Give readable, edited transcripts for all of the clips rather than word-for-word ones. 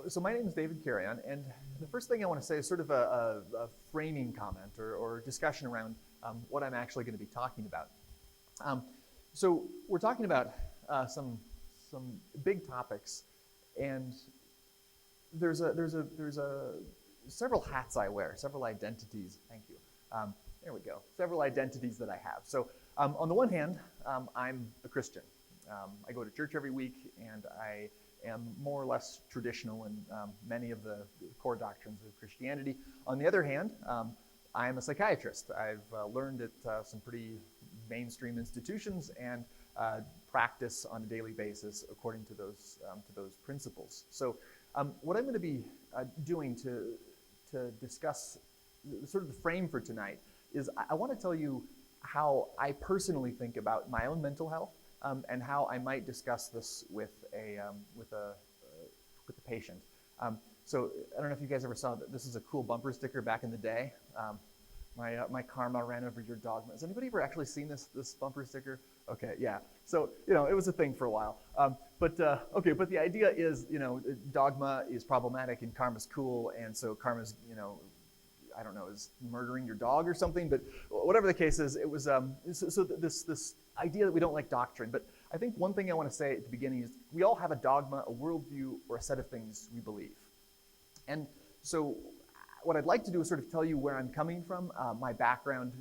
So my name is David Carreon, and the first thing I want to say is sort of a framing comment or discussion around what I'm actually going to be talking about. So we're talking about some big topics, and there's several hats I wear, several identities. Thank you. There we go. Several identities that I have. So on the one hand, I'm a Christian. I go to church every week, and I am more or less traditional in many of the core doctrines of Christianity. On the other hand, I am a psychiatrist. I've learned at some pretty mainstream institutions and practice on a daily basis according to those principles. So what I'm going to be doing to discuss sort of the frame for tonight is I want to tell you how I personally think about my own mental health and how I might discuss this with the patient. So I don't know if you guys ever saw that. This is a cool bumper sticker back in the day. My karma ran over your dogma. Has anybody ever actually seen this bumper sticker? Okay, yeah. So it was a thing for a while. But the idea is dogma is problematic and karma's cool, and so karma's I don't know, is murdering your dog or something. But whatever the case is, it was this idea that we don't like doctrine. But I think one thing I want to say at the beginning is we all have a dogma, a worldview, or a set of things we believe. And so what I'd like to do is sort of tell you where I'm coming from, my background,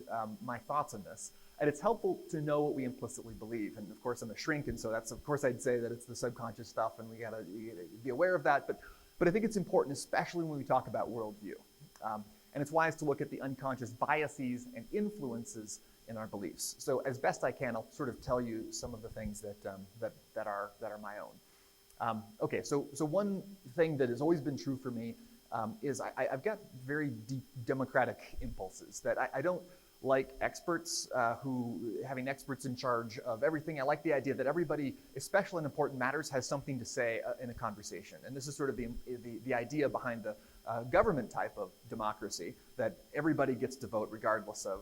my thoughts on this. And it's helpful to know what we implicitly believe. And of course, I'm a shrink, and so that's, of course, I'd say that it's the subconscious stuff, and we gotta be aware of that. But I think it's important, especially when we talk about worldview. And it's wise to look at the unconscious biases and influences in our beliefs. So as best I can, I'll sort of tell you some of the things that are my own. Okay, so one thing that has always been true for me is I've got very deep democratic impulses, that I don't like experts having experts in charge of everything. I like the idea that everybody, especially in important matters, has something to say in a conversation. And this is sort of the idea behind the government type of democracy, that everybody gets to vote regardless of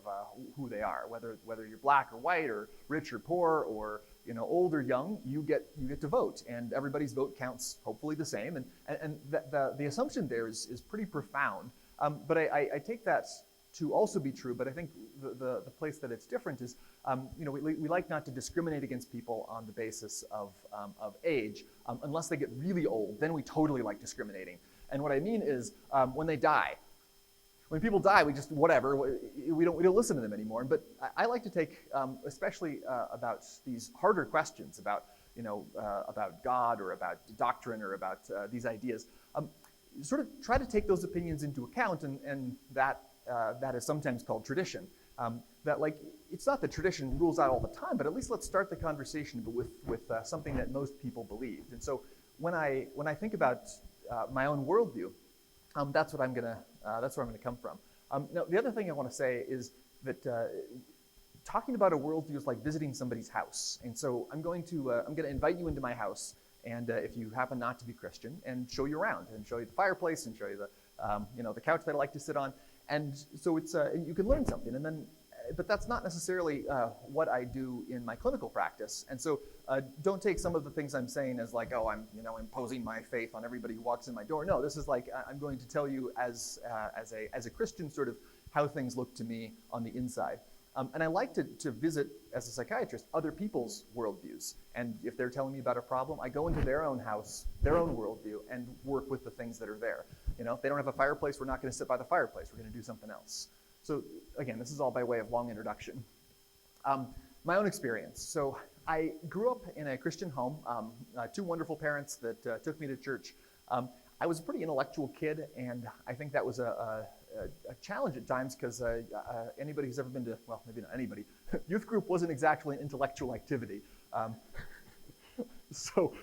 who they are, whether you're black or white or rich or poor or old or young, you get to vote, and everybody's vote counts hopefully the same. And the assumption there is pretty profound. But I take that to also be true, but I think the place that it's different is, we like not to discriminate against people on the basis of age, unless they get really old. Then we totally like discriminating. And what I mean is, when they die, when people die, we just whatever. We don't listen to them anymore. But I like to take, especially about these harder questions about God or about doctrine or about these ideas, sort of try to take those opinions into account, and that is sometimes called tradition. That it's not that tradition rules out all the time, but at least let's start the conversation with something that most people believed. And so when I think about my own worldview, that's where I'm gonna come from. Now, the other thing I want to say is that talking about a worldview is like visiting somebody's house. And so I'm going to invite you into my house, and if you happen not to be Christian, and show you around, and show you the fireplace, and show you the couch that I like to sit on. And so it's you can learn something, and then. But that's not necessarily what I do in my clinical practice. And so don't take some of the things I'm saying as like, oh, I'm imposing my faith on everybody who walks in my door. No, this is like I'm going to tell you as a Christian sort of how things look to me on the inside. And I like to visit, as a psychiatrist, other people's worldviews. And if they're telling me about a problem, I go into their own house, their own worldview, and work with the things that are there. If they don't have a fireplace, we're not going to sit by the fireplace. We're going to do something else. So again, this is all by way of long introduction. My own experience. So I grew up in a Christian home, two wonderful parents that took me to church. I was a pretty intellectual kid, and I think that was a challenge at times because anybody who's ever been to, well, maybe not anybody, youth group wasn't exactly an intellectual activity. So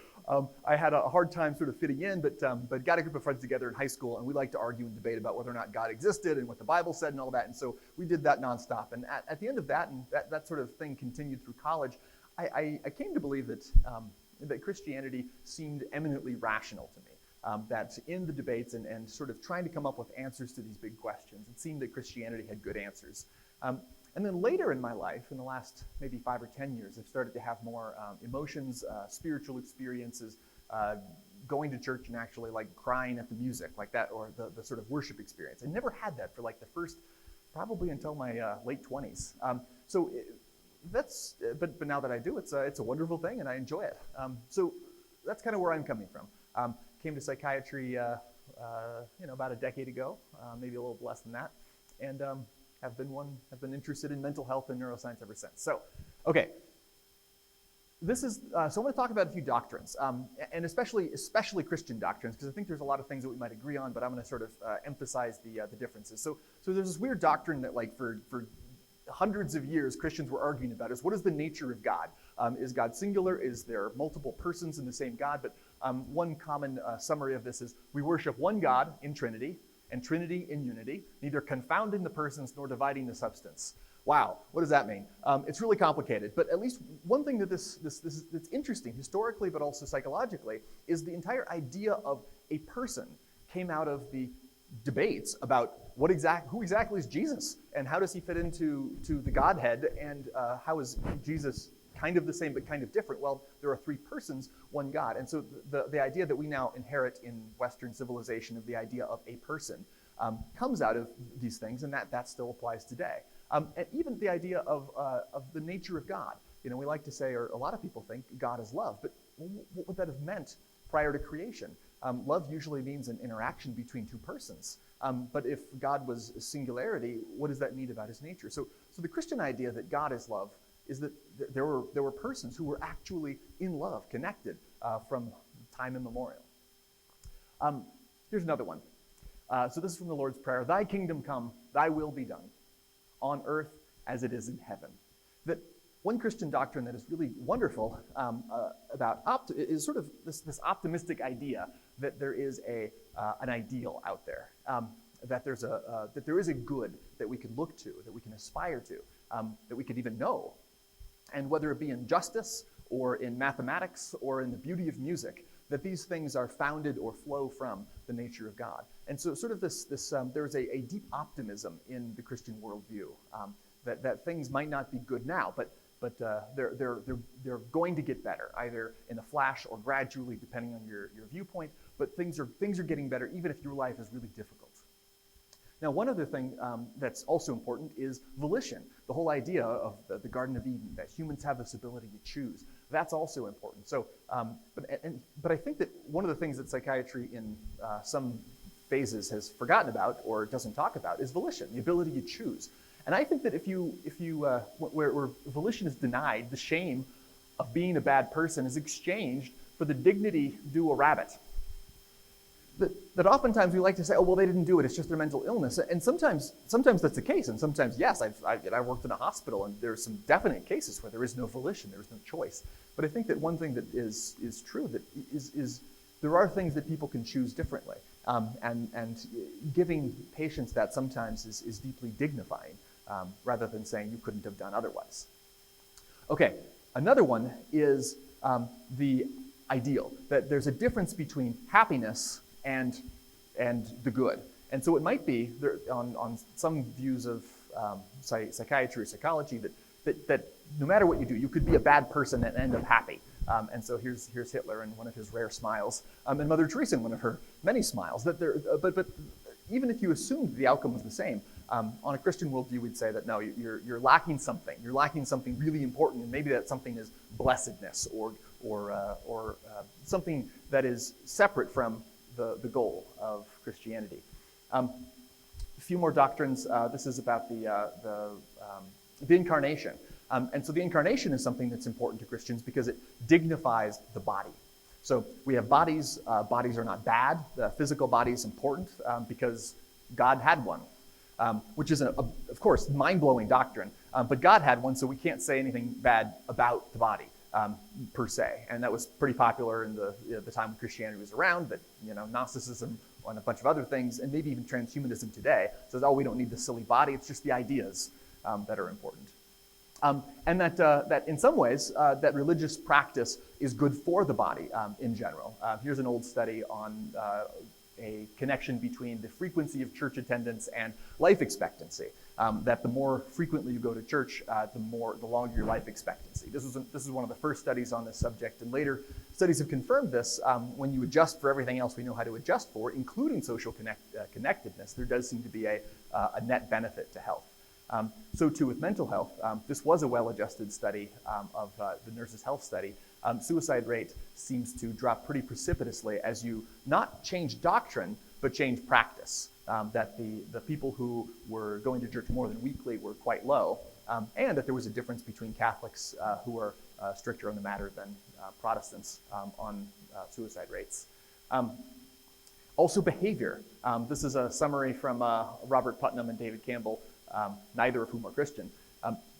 I had a hard time sort of fitting in, but got a group of friends together in high school, and we liked to argue and debate about whether or not God existed and what the Bible said and all that. And so we did that nonstop. And at the end of that, and that sort of thing continued through college, I came to believe that Christianity seemed eminently rational to me. that in the debates and sort of trying to come up with answers to these big questions, it seemed that Christianity had good answers. And then later in my life, in the last maybe 5 or 10 years, I've started to have more emotions, spiritual experiences, going to church and actually like crying at the music like that, or the sort of worship experience. I never had that for like the first, probably until my late 20s. But now that I do, it's a wonderful thing and I enjoy it. So that's kind of where I'm coming from. Came to psychiatry, about a decade ago, maybe a little less than that, and have been interested in mental health and neuroscience ever since. So, okay. So I'm going to talk about a few doctrines, and especially Christian doctrines, because I think there's a lot of things that we might agree on, but I'm going to sort of emphasize the differences. So there's this weird doctrine that, like, for hundreds of years Christians were arguing about is, what is the nature of God? Is God singular? Is there multiple persons in the same God? But one common summary of this is, we worship one God in Trinity, and Trinity in unity, neither confounding the persons nor dividing the substance. Wow, what does that mean? It's really complicated, but at least one thing that that's interesting historically, but also psychologically, is the entire idea of a person came out of the debates about who exactly is Jesus, and how does he fit into the Godhead, and how is Jesus kind of the same but kind of different? Well, there are 3 persons, one God. And so the idea that we now inherit in Western civilization of the idea of a person comes out of these things, and that still applies today. And even the idea of the nature of God. We like to say, or a lot of people think, God is love, but what would that have meant prior to creation? Love usually means an interaction between 2 persons. But if God was a singularity, what does that mean about his nature? So the Christian idea that God is love is that there were persons who were actually in love, connected from time immemorial. Here's another one. So this is from the Lord's Prayer. Thy kingdom come, thy will be done, on earth as it is in heaven. That one Christian doctrine that is really wonderful is sort of this optimistic idea that there is an ideal out there, that there is a good that we can look to, that we can aspire to, that we could even know. And whether it be in justice or in mathematics or in the beauty of music, that these things are founded or flow from the nature of God. And so sort of there's a deep optimism in the Christian worldview, that things might not be good now, but they're going to get better, either in a flash or gradually, depending on your viewpoint, but things are getting better even if your life is really difficult. Now, one other thing that's also important is volition, the whole idea of the Garden of Eden, that humans have this ability to choose. That's also important. So, but I think that one of the things that psychiatry in some phases has forgotten about or doesn't talk about is volition, the ability to choose. And I think that where volition is denied, the shame of being a bad person is exchanged for the dignity due a rabbit. That oftentimes we like to say, oh, well, they didn't do it, it's just their mental illness. And sometimes that's the case, and sometimes, yes, I worked in a hospital, and there's some definite cases where there is no volition, there is no choice. But I think that one thing that is true, that is there are things that people can choose differently. And giving patients that sometimes is deeply dignifying, rather than saying you couldn't have done otherwise. Okay, another one is the ideal, that there's a difference between happiness and the good. And so it might be, on some views of psychiatry or psychology, that no matter what you do, you could be a bad person and end up happy. And so here's Hitler and one of his rare smiles, and Mother Teresa and one of her many smiles. But even if you assumed the outcome was the same, on a Christian worldview, we'd say that no, you're lacking something. You're lacking something really important, and maybe that something is blessedness or something that is separate from the goal of Christianity. A few more doctrines. This is about the Incarnation. And so the Incarnation is something that's important to Christians because it dignifies the body. So we have bodies. Bodies are not bad. The physical body is important because God had one, which is, of course, mind-blowing doctrine. But God had one, so we can't say anything bad about the body. Per se, and that was pretty popular in the time when Christianity was around. That Gnosticism and a bunch of other things, and maybe even transhumanism today says, oh, we don't need the silly body; it's just the ideas that are important. And that in some ways, that religious practice is good for the body in general. Here's an old study on a connection between the frequency of church attendance and life expectancy. That the more frequently you go to church, the longer your life expectancy. This is one of the first studies on this subject, and later studies have confirmed this. When you adjust for everything else we know how to adjust for, including social connectedness, there does seem to be a net benefit to health. So too with mental health. This was a well-adjusted study of the Nurses' Health Study. Suicide rate seems to drop pretty precipitously as you not change doctrine, but change practice. That the people who were going to church more than weekly were quite low, and that there was a difference between Catholics who are stricter on the matter than Protestants on suicide rates. Also behavior. This is a summary from Robert Putnam and David Campbell, neither of whom are Christian.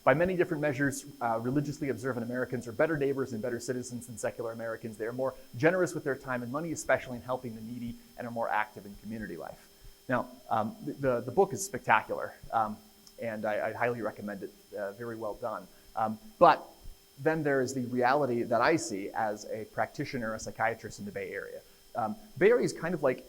By many different measures, religiously observant Americans are better neighbors and better citizens than secular Americans. They are more generous with their time and money, especially in helping the needy, and are more active in community life. Now, the book is spectacular, and I highly recommend it. Very well done. But then there is the reality that I see as a practitioner, a psychiatrist in the Bay Area. Bay Area is kind of like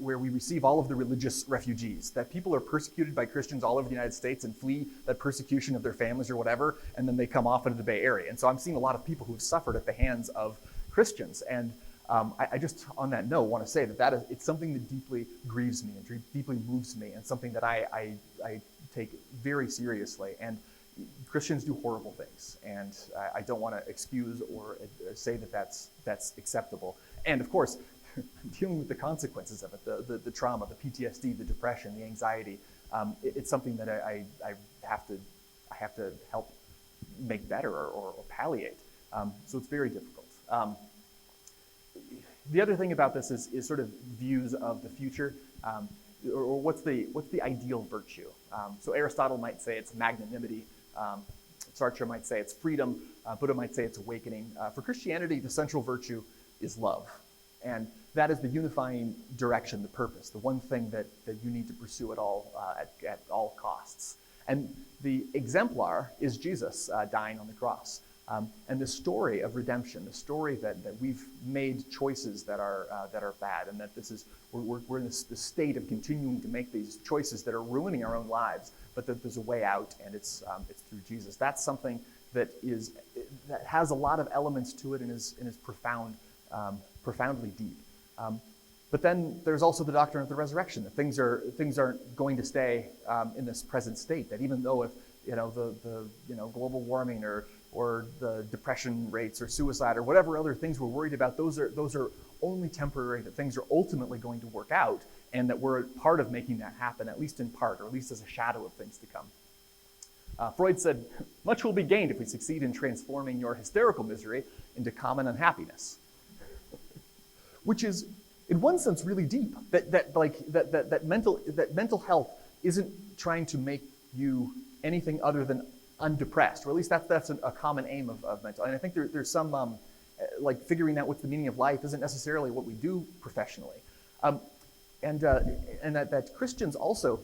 where we receive all of the religious refugees, that people are persecuted by Christians all over the United States and flee that persecution of their families or whatever, and then they come off into the Bay Area. And so I'm seeing a lot of people who have suffered at the hands of Christians. And I just, on that note, want to say that it's something that deeply grieves me and deeply moves me, and something that I take very seriously. And Christians do horrible things, and I don't want to excuse or say that that's acceptable. And of course, dealing with the consequences of it, the trauma, the PTSD, the depression, the anxiety, it's something that I have to help make better or palliate. So it's very difficult. The other thing about this is sort of views of the future, or what's the ideal virtue. So Aristotle might say it's magnanimity. Sartre might say it's freedom. Buddha might say it's awakening. For Christianity, the central virtue is love. And that is the unifying direction, the purpose, the one thing that you need to pursue at all costs. And the exemplar is Jesus dying on the cross. And the story of redemption, the story that we've made choices that are bad, and that we're in this state of continuing to make these choices that are ruining our own lives, but that there's a way out, and it's through Jesus. That's something that has a lot of elements to it and is profoundly deep. But then there's also the doctrine of the resurrection, that things aren't going to stay in this present state. That even though if the global warming or the depression rates or suicide or whatever other things we're worried about, those are only temporary, that things are ultimately going to work out, and that we're part of making that happen, at least in part, or at least as a shadow of things to come. Freud said, much will be gained if we succeed in transforming your hysterical misery into common unhappiness. Which is, in one sense, really deep. That mental health isn't trying to make you anything other than undepressed, or at least that's a common aim of mental. And I think there's some figuring out what's the meaning of life isn't necessarily what we do professionally, and that Christians also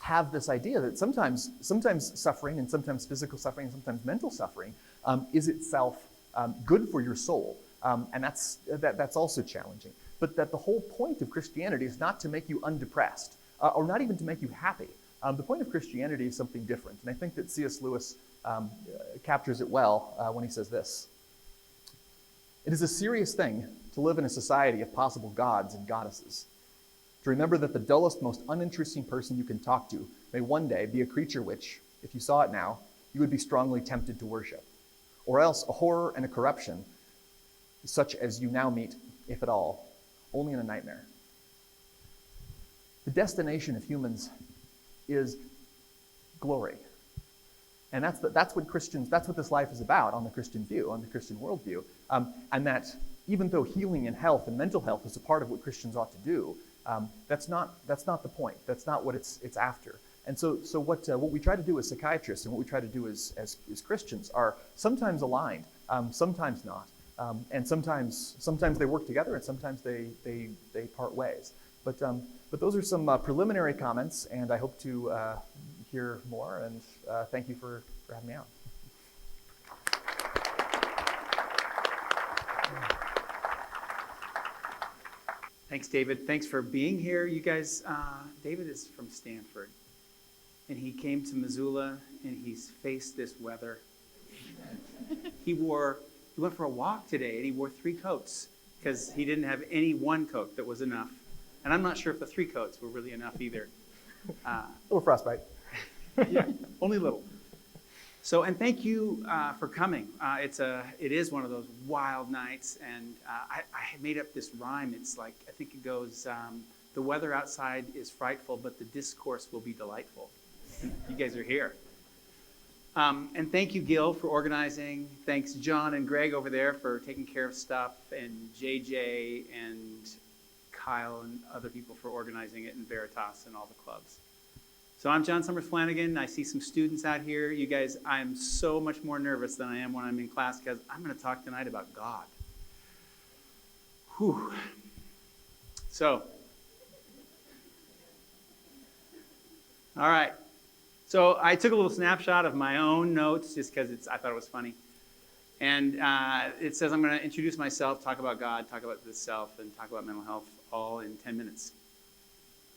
have this idea that sometimes suffering, and sometimes physical suffering, and sometimes mental suffering is itself good for your soul, and that's also challenging. But that the whole point of Christianity is not to make you undepressed, or not even to make you happy. The point of Christianity is something different, and I think that C.S. Lewis captures it well when he says this. It is a serious thing to live in a society of possible gods and goddesses, to remember that the dullest, most uninteresting person you can talk to may one day be a creature which, if you saw it now, you would be strongly tempted to worship, or else a horror and a corruption such as you now meet, if at all, only in a nightmare. The destination of humans is glory. And that's what this life is about on the Christian view, on the Christian worldview. And that even though healing and health and mental health is a part of what Christians ought to do, that's not the point. That's not what it's after. And so what we try to do as psychiatrists and what we try to do as Christians are sometimes aligned, sometimes not. And sometimes they work together, and sometimes they part ways. But those are some preliminary comments, and I hope to hear more. And thank you for for having me out. Thanks, David. Thanks for being here. You guys, David is from Stanford, and he came to Missoula, and he's faced this weather. He went for a walk today, and he wore 3 coats because he didn't have any one coat that was enough. And I'm not sure if the 3 coats were really enough either. A little frostbite. Yeah, only little. So, and thank you for coming. It is one of those wild nights, and I made up this rhyme. It's like, I think it goes, the weather outside is frightful, but the discourse will be delightful. You guys are here. And thank you, Gil, for organizing. Thanks, John and Greg over there for taking care of stuff, and JJ and Kyle and other people for organizing it, and Veritas and all the clubs. So I'm John Sommers-Flanagan. I see some students out here. You guys, I'm so much more nervous than I am when I'm in class because I'm going to talk tonight about God. Whew. So, all right. So I took a little snapshot of my own notes just because I thought it was funny. And it says I'm going to introduce myself, talk about God, talk about the self, and talk about mental health all in 10 minutes.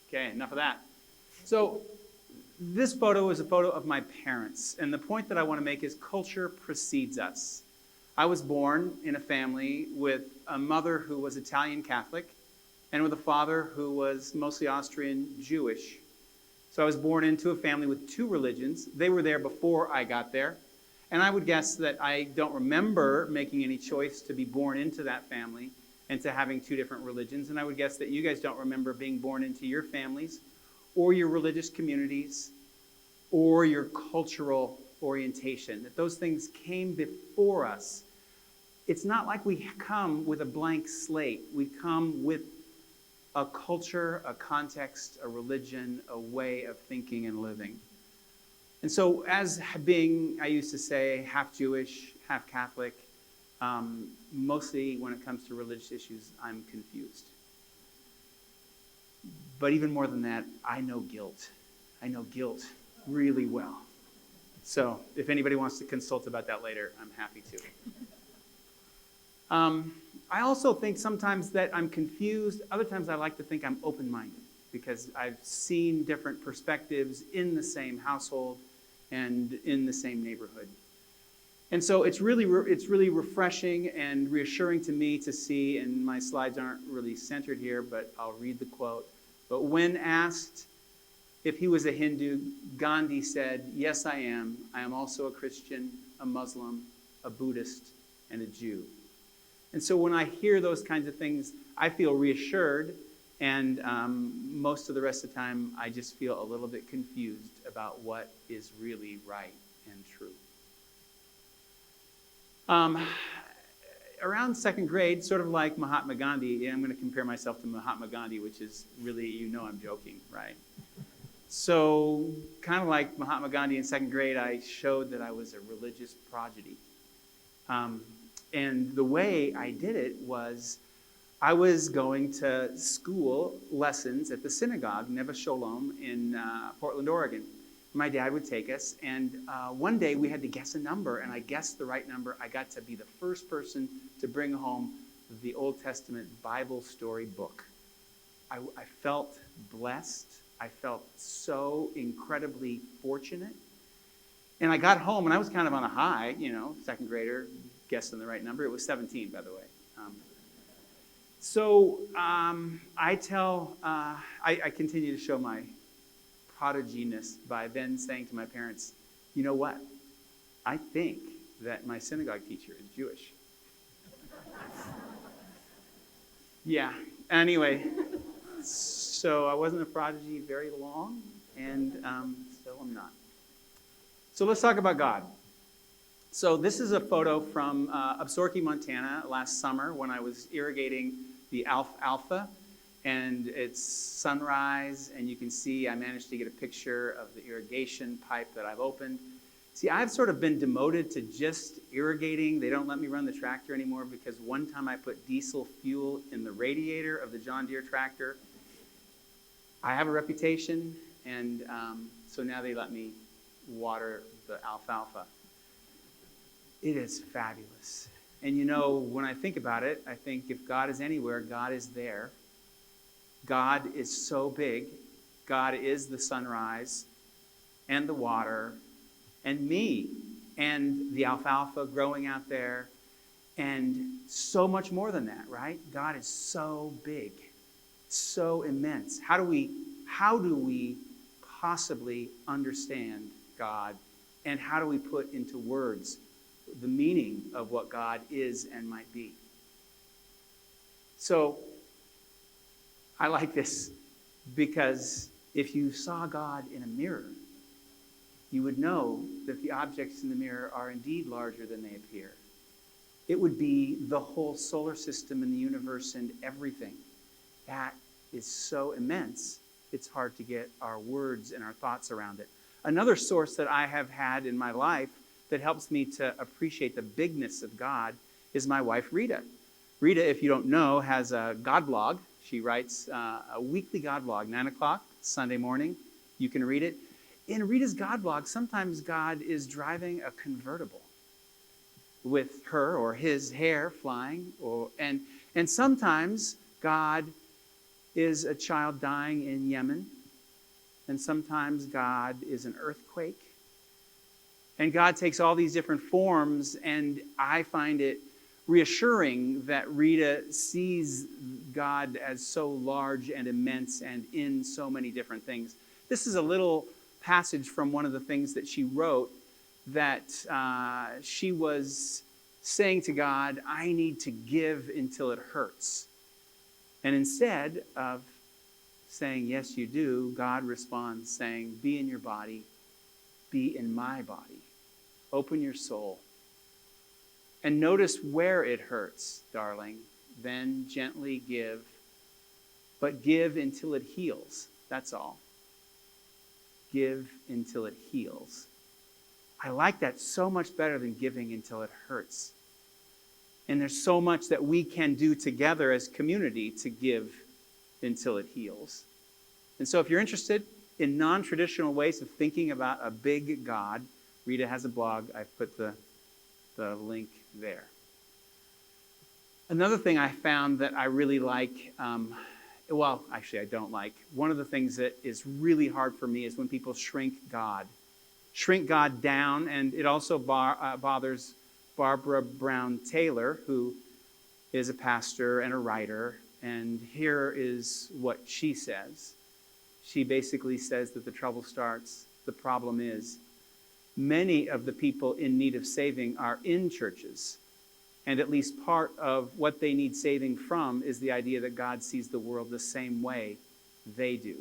Okay, enough of that. So this photo is a photo of my parents. And the point that I want to make is culture precedes us. I was born in a family with a mother who was Italian Catholic and with a father who was mostly Austrian Jewish. So I was born into a family with 2 religions. They were there before I got there. And I would guess that I don't remember making any choice to be born into that family and to having 2 different religions. And I would guess that you guys don't remember being born into your families or your religious communities or your cultural orientation, that those things came before us. It's not like we come with a blank slate. We come with a culture, a context, a religion, a way of thinking and living. And so as being, I used to say, half Jewish, half Catholic, mostly when it comes to religious issues, I'm confused. But even more than that, I know guilt. I know guilt really well. So if anybody wants to consult about that later, I'm happy to. I also think sometimes that I'm confused. Other times I like to think I'm open-minded because I've seen different perspectives in the same household and in the same neighborhood. And so it's really refreshing and reassuring to me to see, and my slides aren't really centered here, but I'll read the quote. But when asked if he was a Hindu, Gandhi said, "Yes, I am. I am also a Christian, a Muslim, a Buddhist, and a Jew." And so when I hear those kinds of things, I feel reassured, and most of the rest of the time, I just feel a little bit confused about what is really right and true. Around 2nd grade, sort of like Mahatma Gandhi, I'm going to compare myself to Mahatma Gandhi, which is really, you know I'm joking, right? So kind of like Mahatma Gandhi in 2nd grade, I showed that I was a religious prodigy. And the way I did it was I was going to school lessons at the synagogue, Neve Sholom, in Portland, Oregon. My dad would take us, and one day we had to guess a number, and I guessed the right number. I got to be the first person to bring home the Old Testament Bible story book. I felt blessed. I felt so incredibly fortunate. And I got home, and I was kind of on a high, 2nd grader, guessing the right number. It was 17, by the way. I continue to show my prodiginess by then saying to my parents, you know what? I think that my synagogue teacher is Jewish. Yeah, anyway, so I wasn't a prodigy very long, and still I'm not. So let's talk about God. So this is a photo from Absaroka, Montana last summer when I was irrigating the alfalfa, and it's sunrise, and you can see I managed to get a picture of the irrigation pipe that I've opened. See, I've sort of been demoted to just irrigating. They don't let me run the tractor anymore because one time I put diesel fuel in the radiator of the John Deere tractor. I have a reputation, and so now they let me water the alfalfa. It is fabulous. And you know, when I think about it, I think if God is anywhere, God is there. God is so big. God is the sunrise and the water and me and the alfalfa growing out there and so much more than that, right? God is so big, so immense. How do we possibly understand God, and how do we put into words the meaning of what God is and might be? So I like this because if you saw God in a mirror, you would know that the objects in the mirror are indeed larger than they appear. It would be the whole solar system and the universe and everything. That is so immense, it's hard to get our words and our thoughts around it. Another source that I have had in my life that helps me to appreciate the bigness of God is my wife, Rita. Rita, if you don't know, has a God blog. She writes a weekly God blog, 9 o'clock, Sunday morning. You can read it. In Rita's God blog, sometimes God is driving a convertible with her or his hair flying, and sometimes God is a child dying in Yemen, and sometimes God is an earthquake. And God takes all these different forms, and I find it reassuring that Rita sees God as so large and immense and in so many different things. This is a little passage from one of the things that she wrote, that she was saying to God, I need to give until it hurts. And instead of saying, yes, you do, God responds saying, be in your body, be in my body. Open your soul. And notice where it hurts, darling. Then gently give, but give until it heals. That's all. Give until it heals. I like that so much better than giving until it hurts. And there's so much that we can do together as community to give until it heals. And so if you're interested in non-traditional ways of thinking about a big God, Rita has a blog. I've put the link there. Another thing I found that I really like, actually I don't like, one of the things that is really hard for me is when people shrink God down, and it also bothers Barbara Brown Taylor, who is a pastor and a writer, and here is what she says. She basically says that the trouble starts, the problem is, many of the people in need of saving are in churches, and at least part of what they need saving from is the idea that God sees the world the same way they do.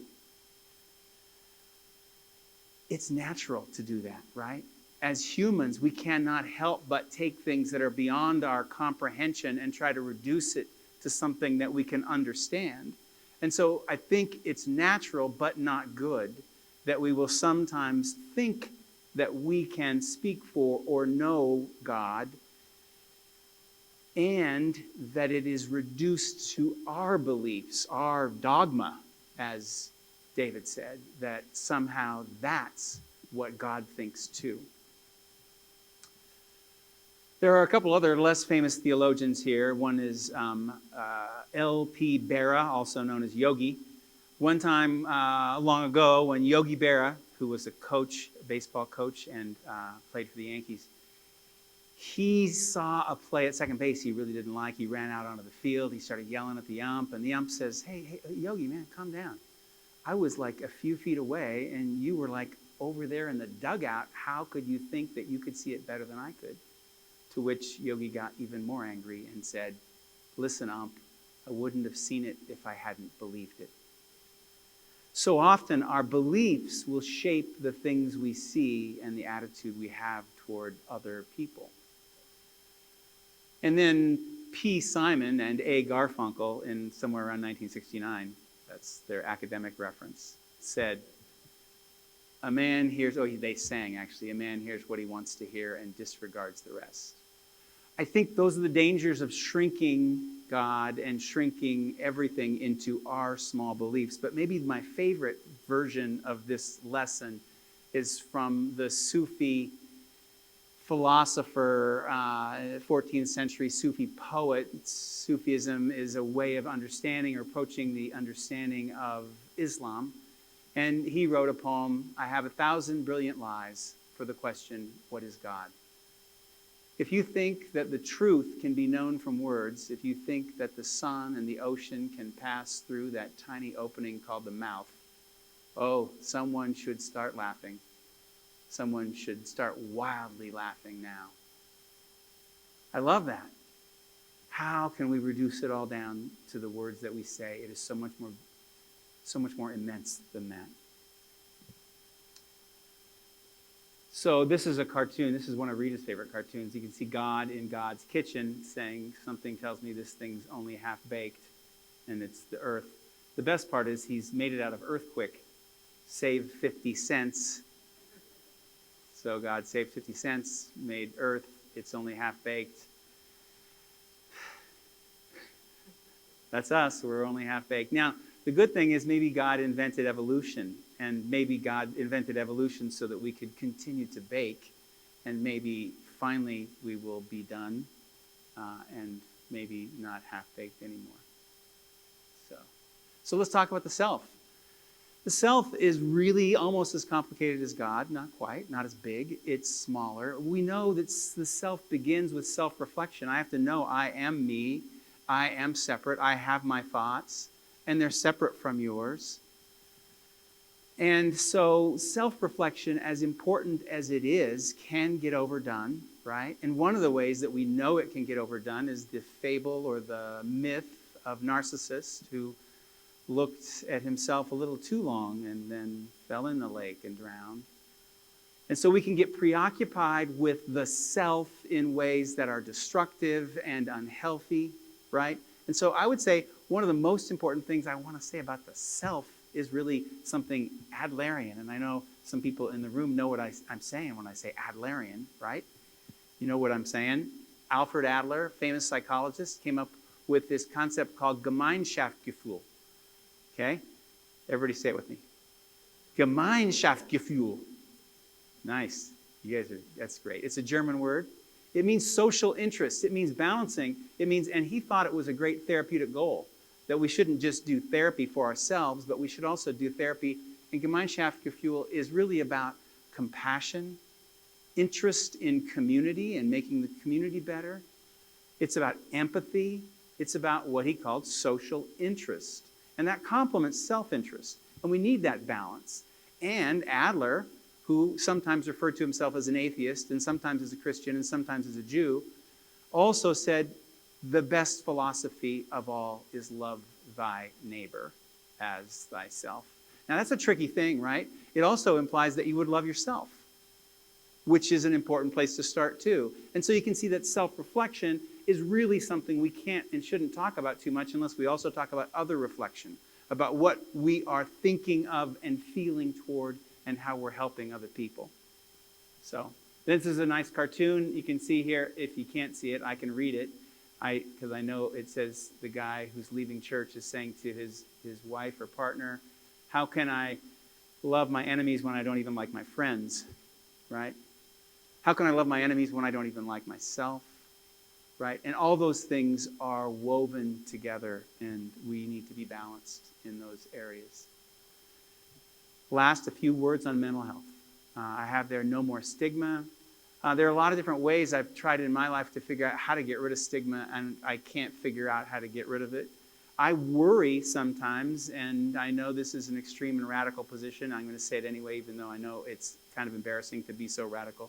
It's natural to do that, right? As humans, we cannot help but take things that are beyond our comprehension and try to reduce it to something that we can understand. And so I think it's natural but not good that we will sometimes think that we can speak for or know God, and that it is reduced to our beliefs, our dogma, as David said, that somehow that's what God thinks too. There are a couple other less famous theologians here. One is L.P. Berra, also known as Yogi. One time long ago, when Yogi Berra, who was a baseball coach, and played for the Yankees, he saw a play at second base he really didn't like. He ran out onto the field. He started yelling at the ump, and the ump says, hey, Yogi, man, calm down. I was like a few feet away, and you were like over there in the dugout. How could you think that you could see it better than I could? To which Yogi got even more angry and said, listen, ump, I wouldn't have seen it if I hadn't believed it. So often our beliefs will shape the things we see and the attitude we have toward other people. And then P. Simon and A. Garfunkel, in somewhere around 1969, that's their academic reference, said, a man hears what he wants to hear and disregards the rest. I think those are the dangers of shrinking God and shrinking everything into our small beliefs. But maybe my favorite version of this lesson is from the Sufi philosopher, 14th century Sufi poet. Sufism is a way of understanding or approaching the understanding of Islam. And he wrote a poem, I have 1,000 brilliant lies for the question, what is God? If you think that the truth can be known from words, if you think that the sun and the ocean can pass through that tiny opening called the mouth, oh, someone should start laughing. Someone should start wildly laughing now. I love that. How can we reduce it all down to the words that we say? It is so much more immense than that. So this is a cartoon. This is one of Rita's favorite cartoons. You can see God in God's kitchen saying, something tells me this thing's only half baked, and it's the earth. The best part is he's made it out of earthquake. Save 50 cents. So God saved 50 cents, made earth. It's only half baked. That's us. We're only half baked. Now, the good thing is maybe God invented evolution, and maybe God invented evolution so that we could continue to bake, and maybe finally we will be done and maybe not half-baked anymore. So let's talk about the self. The self is really almost as complicated as God, not quite, not as big, it's smaller. We know that the self begins with self-reflection. I have to know I am me, I am separate, I have my thoughts, and they're separate from yours. And so self-reflection, as important as it is, can get overdone, right? And one of the ways that we know it can get overdone is the fable or the myth of Narcissus, who looked at himself a little too long and then fell in the lake and drowned. And so we can get preoccupied with the self in ways that are destructive and unhealthy, right? And so I would say one of the most important things I want to say about the self is really something Adlerian. And I know some people in the room know what I'm saying when I say Adlerian, right? You know what I'm saying? Alfred Adler, famous psychologist, came up with this concept called Gemeinschaftsgefühl. Okay? Everybody say it with me. Gemeinschaftsgefühl. Nice. You guys that's great. It's a German word. It means social interest. It means balancing. And he thought it was a great therapeutic goal, that we shouldn't just do therapy for ourselves, but we should also do therapy. And Gemeinschaftsgefühl is really about compassion, interest in community and making the community better. It's about empathy. It's about what he called social interest. And that complements self-interest. And we need that balance. And Adler, who sometimes referred to himself as an atheist, and sometimes as a Christian, and sometimes as a Jew, also said, the best philosophy of all is love thy neighbor as thyself. Now that's a tricky thing, right? It also implies that you would love yourself, which is an important place to start too. And so you can see that self-reflection is really something we can't and shouldn't talk about too much unless we also talk about other reflection, about what we are thinking of and feeling toward and how we're helping other people. So this is a nice cartoon. You can see here, if you can't see it, I can read it. Because I know it says the guy who's leaving church is saying to his wife or partner, how can I love my enemies when I don't even like my friends, right? How can I love my enemies when I don't even like myself, right? And all those things are woven together, and we need to be balanced in those areas. Last, a few words on mental health. I have there no more stigma. There are a lot of different ways I've tried in my life to figure out how to get rid of stigma, and I can't figure out how to get rid of it. I worry sometimes, and I know this is an extreme and radical position. I'm going to say it anyway, even though I know it's kind of embarrassing to be so radical.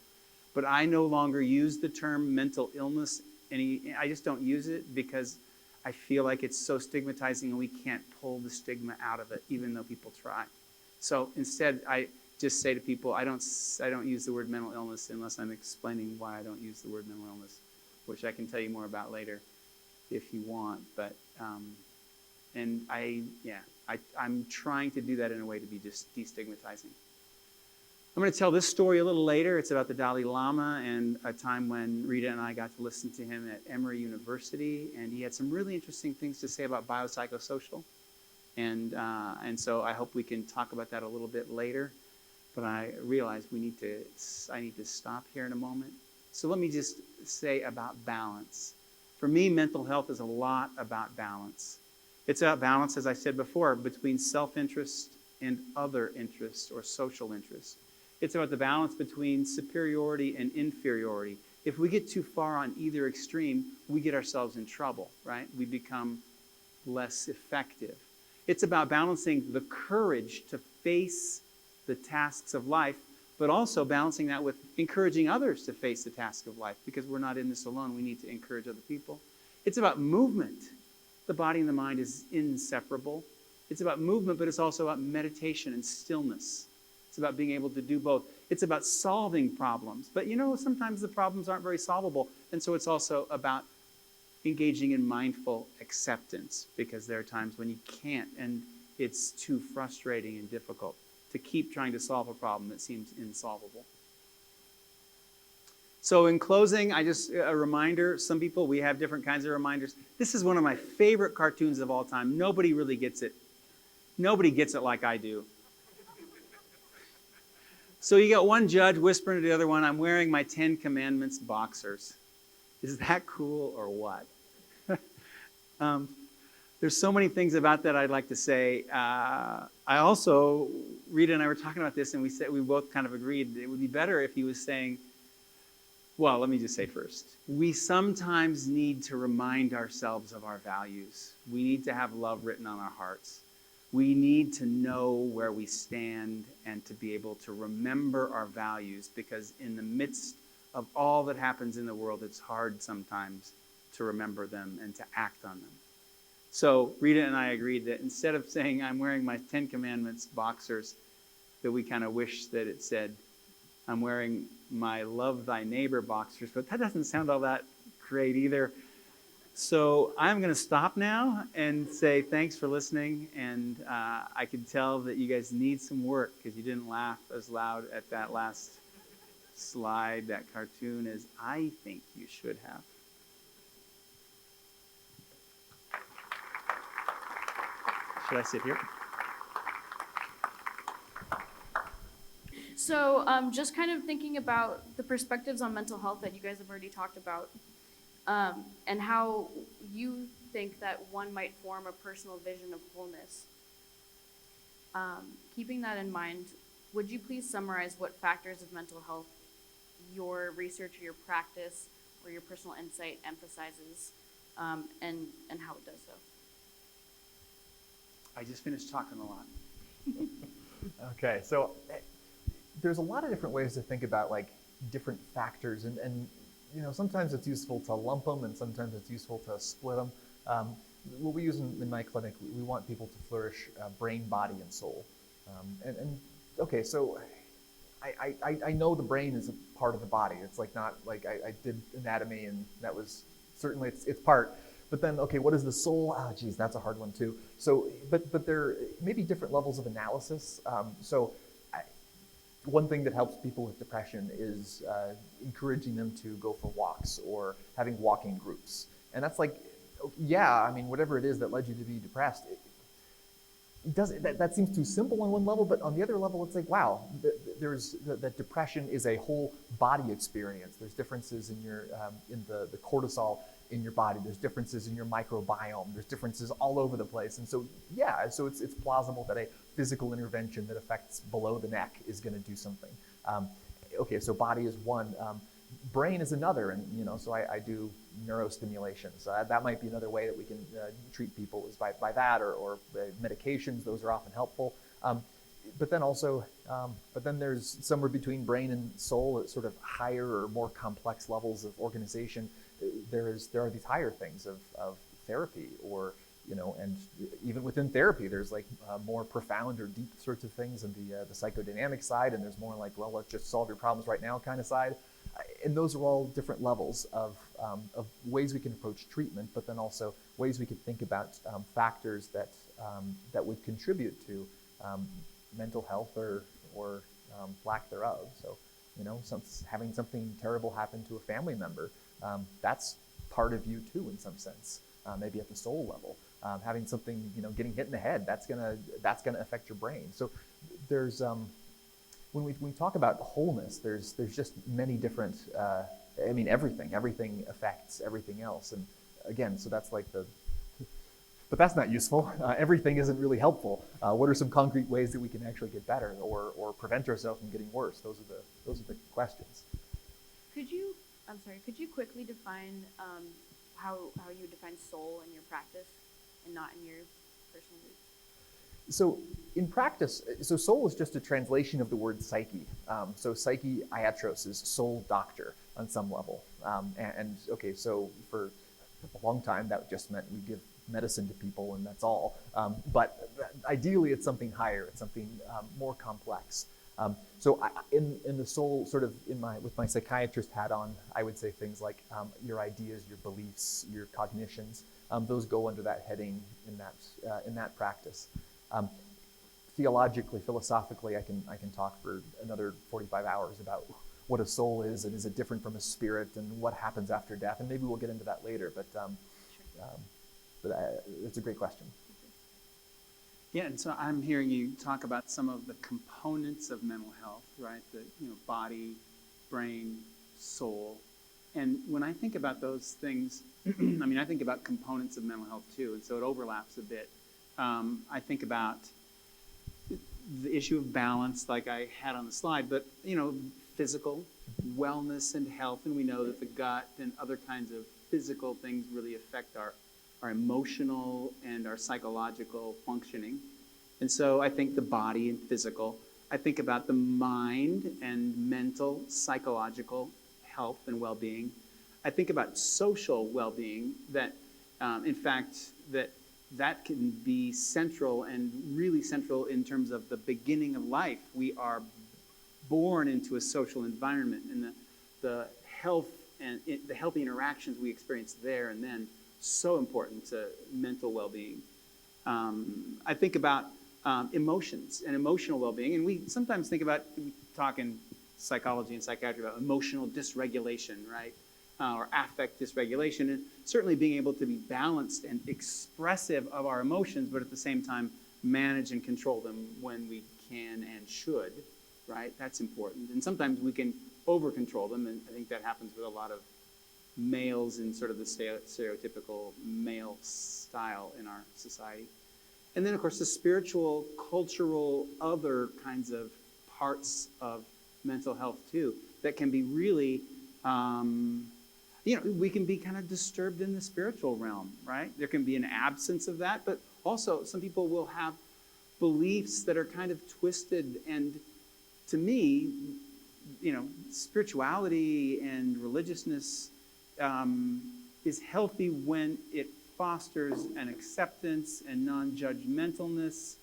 But I no longer use the term mental illness. I just don't use it because I feel like it's so stigmatizing and we can't pull the stigma out of it, even though people try. So instead, I just say to people, I don't use the word mental illness unless I'm explaining why I don't use the word mental illness, which I can tell you more about later if you want. But I'm trying to do that in a way to be just destigmatizing. I'm going to tell this story a little later. It's about the Dalai Lama and a time when Rita and I got to listen to him at Emory University, and he had some really interesting things to say about biopsychosocial. And so I hope we can talk about that a little bit later. but I realize I need to stop here in a moment. So let me just say about balance. For me, mental health is a lot about balance. It's about balance, as I said before, between self-interest and other interest or social interest. It's about the balance between superiority and inferiority. If we get too far on either extreme, we get ourselves in trouble, right? We become less effective. It's about balancing the courage to face the tasks of life, but also balancing that with encouraging others to face the task of life, because we're not in this alone. We need to encourage other people. It's about movement. The body and the mind is inseparable. It's about movement, but it's also about meditation and stillness. It's about being able to do both. It's about solving problems. But sometimes the problems aren't very solvable. And so it's also about engaging in mindful acceptance, because there are times when you can't, and it's too frustrating and difficult to keep trying to solve a problem that seems insolvable. So in closing, a reminder, some people, we have different kinds of reminders. This is one of my favorite cartoons of all time. Nobody really gets it. Nobody gets it like I do. So you got one judge whispering to the other one, "I'm wearing my 10 Commandments boxers." Is that cool or what? There's so many things about that I'd like to say. I also, Rita and I were talking about this, and we both kind of agreed it would be better if he was saying, well, let me just say first, we sometimes need to remind ourselves of our values. We need to have love written on our hearts. We need to know where we stand and to be able to remember our values, because in the midst of all that happens in the world, it's hard sometimes to remember them and to act on them. So Rita and I agreed that instead of saying, "I'm wearing my 10 Commandments boxers," that we kind of wish that it said, "I'm wearing my love thy neighbor boxers," but that doesn't sound all that great either. So I'm going to stop now and say thanks for listening, and I can tell that you guys need some work because you didn't laugh as loud at that last slide, that cartoon, as I think you should have. Should I sit here? So just kind of thinking about the perspectives on mental health that you guys have already talked about, and how you think that one might form a personal vision of wholeness. Keeping that in mind, would you please summarize what factors of mental health your research or your practice or your personal insight emphasizes, and how it does so? I just finished talking a lot. Okay, so there's a lot of different ways to think about different factors, and sometimes it's useful to lump them, and sometimes it's useful to split them. What we use in my clinic, we want people to flourish brain, body, and soul. Okay, so I know the brain is a part of the body. It's not like I did anatomy, and that was certainly its part. But then, okay, what is the soul? Oh, geez, that's a hard one too. So, but there may be different levels of analysis. One thing that helps people with depression is encouraging them to go for walks or having walking groups. And that's whatever it is that led you to be depressed, that seems too simple on one level, but on the other level, it's wow, that depression is a whole body experience. There's differences in the cortisol in your body. There's differences in your microbiome. There's differences all over the place. And so, so it's plausible that a physical intervention that affects below the neck is going to do something. Okay, so body is one. Brain is another, and so I do neurostimulation. So that might be another way that we can treat people, is by that or medications. Those are often helpful. But then there's somewhere between brain and soul, at sort of higher or more complex levels of organization. There are these higher things of therapy, or and even within therapy, there's more profound or deep sorts of things in the psychodynamic side, and there's more well, let's just solve your problems right now kind of side. And those are all different levels of ways we can approach treatment, but then also ways we can think about factors that would contribute to mental health or lack thereof. So, having something terrible happen to a family member, that's part of you too, in some sense, maybe at the soul level. Having something, getting hit in the head, that's gonna affect your brain. So there's when we talk about wholeness, there's just many different. Everything affects everything else, and again, so that's like but that's not useful. Everything isn't really helpful. What are some concrete ways that we can actually get better, or prevent ourselves from getting worse? Those are the questions. Could you quickly define how you define soul in your practice and not in your personal belief? So in practice, soul is just a translation of the word psyche. So psyche, iatros, is soul doctor on some level. So for a long time, that just meant we give medicine to people and that's all. But ideally, it's something higher. It's something more complex. In the soul, sort of with my psychiatrist hat on, I would say things like your ideas, your beliefs, your cognitions. Those go under that heading in that practice. Theologically, philosophically, I can talk for another 45 hours about what a soul is, and is it different from a spirit, and what happens after death, and maybe we'll get into that later. But it's a great question. Yeah, and so I'm hearing you talk about some of the components of mental health, right? The body, brain, soul, and when I think about those things, I think about components of mental health too, and so it overlaps a bit. I think about the issue of balance, like I had on the slide, but physical wellness and health, and we know that the gut and other kinds of physical things really affect our emotional and our psychological functioning. And so I think the body and physical. I think about the mind and mental, psychological health and well-being. I think about social well-being, that in fact that can be central, and really central in terms of the beginning of life. We are born into a social environment, and the health and the healthy interactions we experience there and then, so important to mental well-being. I think about emotions and emotional well-being, and we sometimes we talk in psychology and psychiatry about emotional dysregulation, right? Or affect dysregulation, and certainly being able to be balanced and expressive of our emotions, but at the same time manage and control them when we can and should, right? That's important. And sometimes we can over-control them, and I think that happens with a lot of males in sort of the stereotypical male style in our society. And then, of course, the spiritual, cultural, other kinds of parts of mental health, too, that can be really we can be kind of disturbed in the spiritual realm, right? There can be an absence of that, but also some people will have beliefs that are kind of twisted. And to me, spirituality and religiousness is healthy when it fosters an acceptance and non-judgmentalness,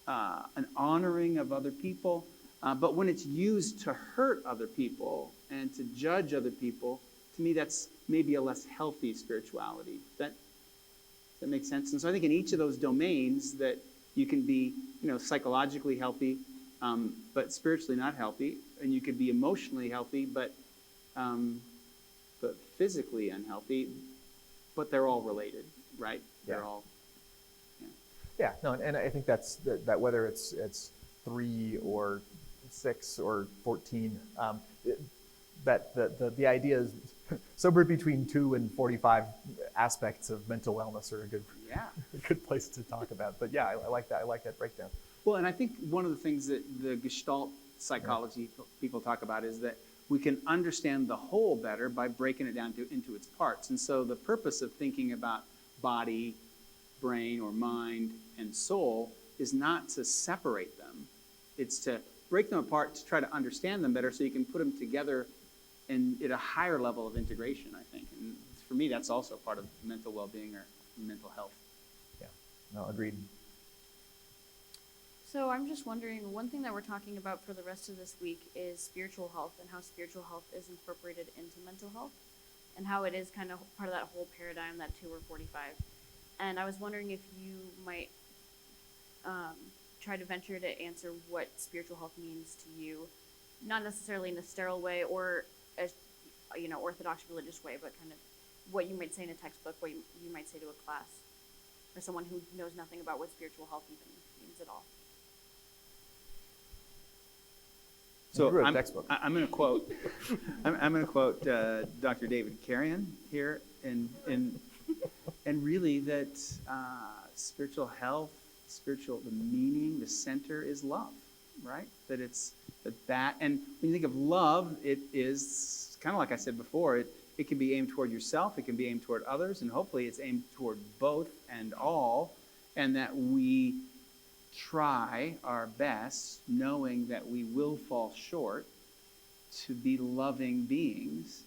an honoring of other people. But when it's used to hurt other people and to judge other people, to me, that's maybe a less healthy spirituality. Does that make sense? And so I think in each of those domains that you can be, psychologically healthy, but spiritually not healthy, and you could be emotionally healthy, but physically unhealthy, but they're all related, right? Yeah. They're all. Yeah. No, and I think that whether it's 3 or 6 or 14, the idea is somewhere between 2 and 45 aspects of mental wellness are a good place to talk about. But yeah, I like that. I like that breakdown. Well, and I think one of the things that the Gestalt psychology people talk about is that we can understand the whole better by breaking it down into its parts. And so the purpose of thinking about body, brain, or mind, and soul is not to separate them. It's to break them apart to try to understand them better so you can put them together and at a higher level of integration, I think. And for me, that's also part of mental well-being or mental health. Yeah, no, agreed. So I'm just wondering, one thing that we're talking about for the rest of this week is spiritual health, and how spiritual health is incorporated into mental health, and how it is kind of part of that whole paradigm, that 2 or 45. And I was wondering if you might try to venture to answer what spiritual health means to you, not necessarily in a sterile way or a orthodox religious way, but kind of what you might say in a textbook, what you might say to a class, or someone who knows nothing about what spiritual health even means at all. So You wrote a textbook. I'm going to quote. I'm going to quote Dr. David Carreon here, and really that spiritual health, the meaning, the center is love, right? That it's that, and when you think of love, it is kind of like I said before. It can be aimed toward yourself. It can be aimed toward others, and hopefully, it's aimed toward both and all, and that we try our best, knowing that we will fall short, to be loving beings.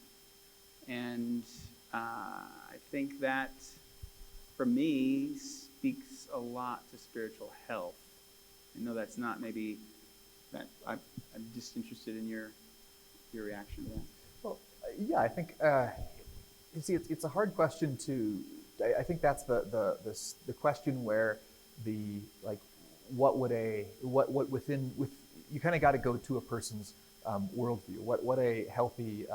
And I think that, for me, speaks a lot to spiritual health. I know that's not maybe that. I'm just interested in your reaction to that. Well, yeah, I think you see, it's a hard question to. I think that's the question where the like. What within you kind of got to go to a person's worldview. What a healthy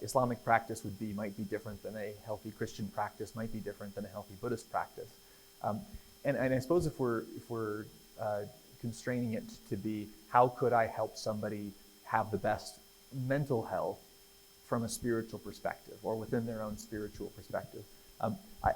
Islamic practice would be might be different than a healthy Christian practice, might be different than a healthy Buddhist practice. And I suppose if we're constraining it to be, how could I help somebody have the best mental health from a spiritual perspective or within their own spiritual perspective?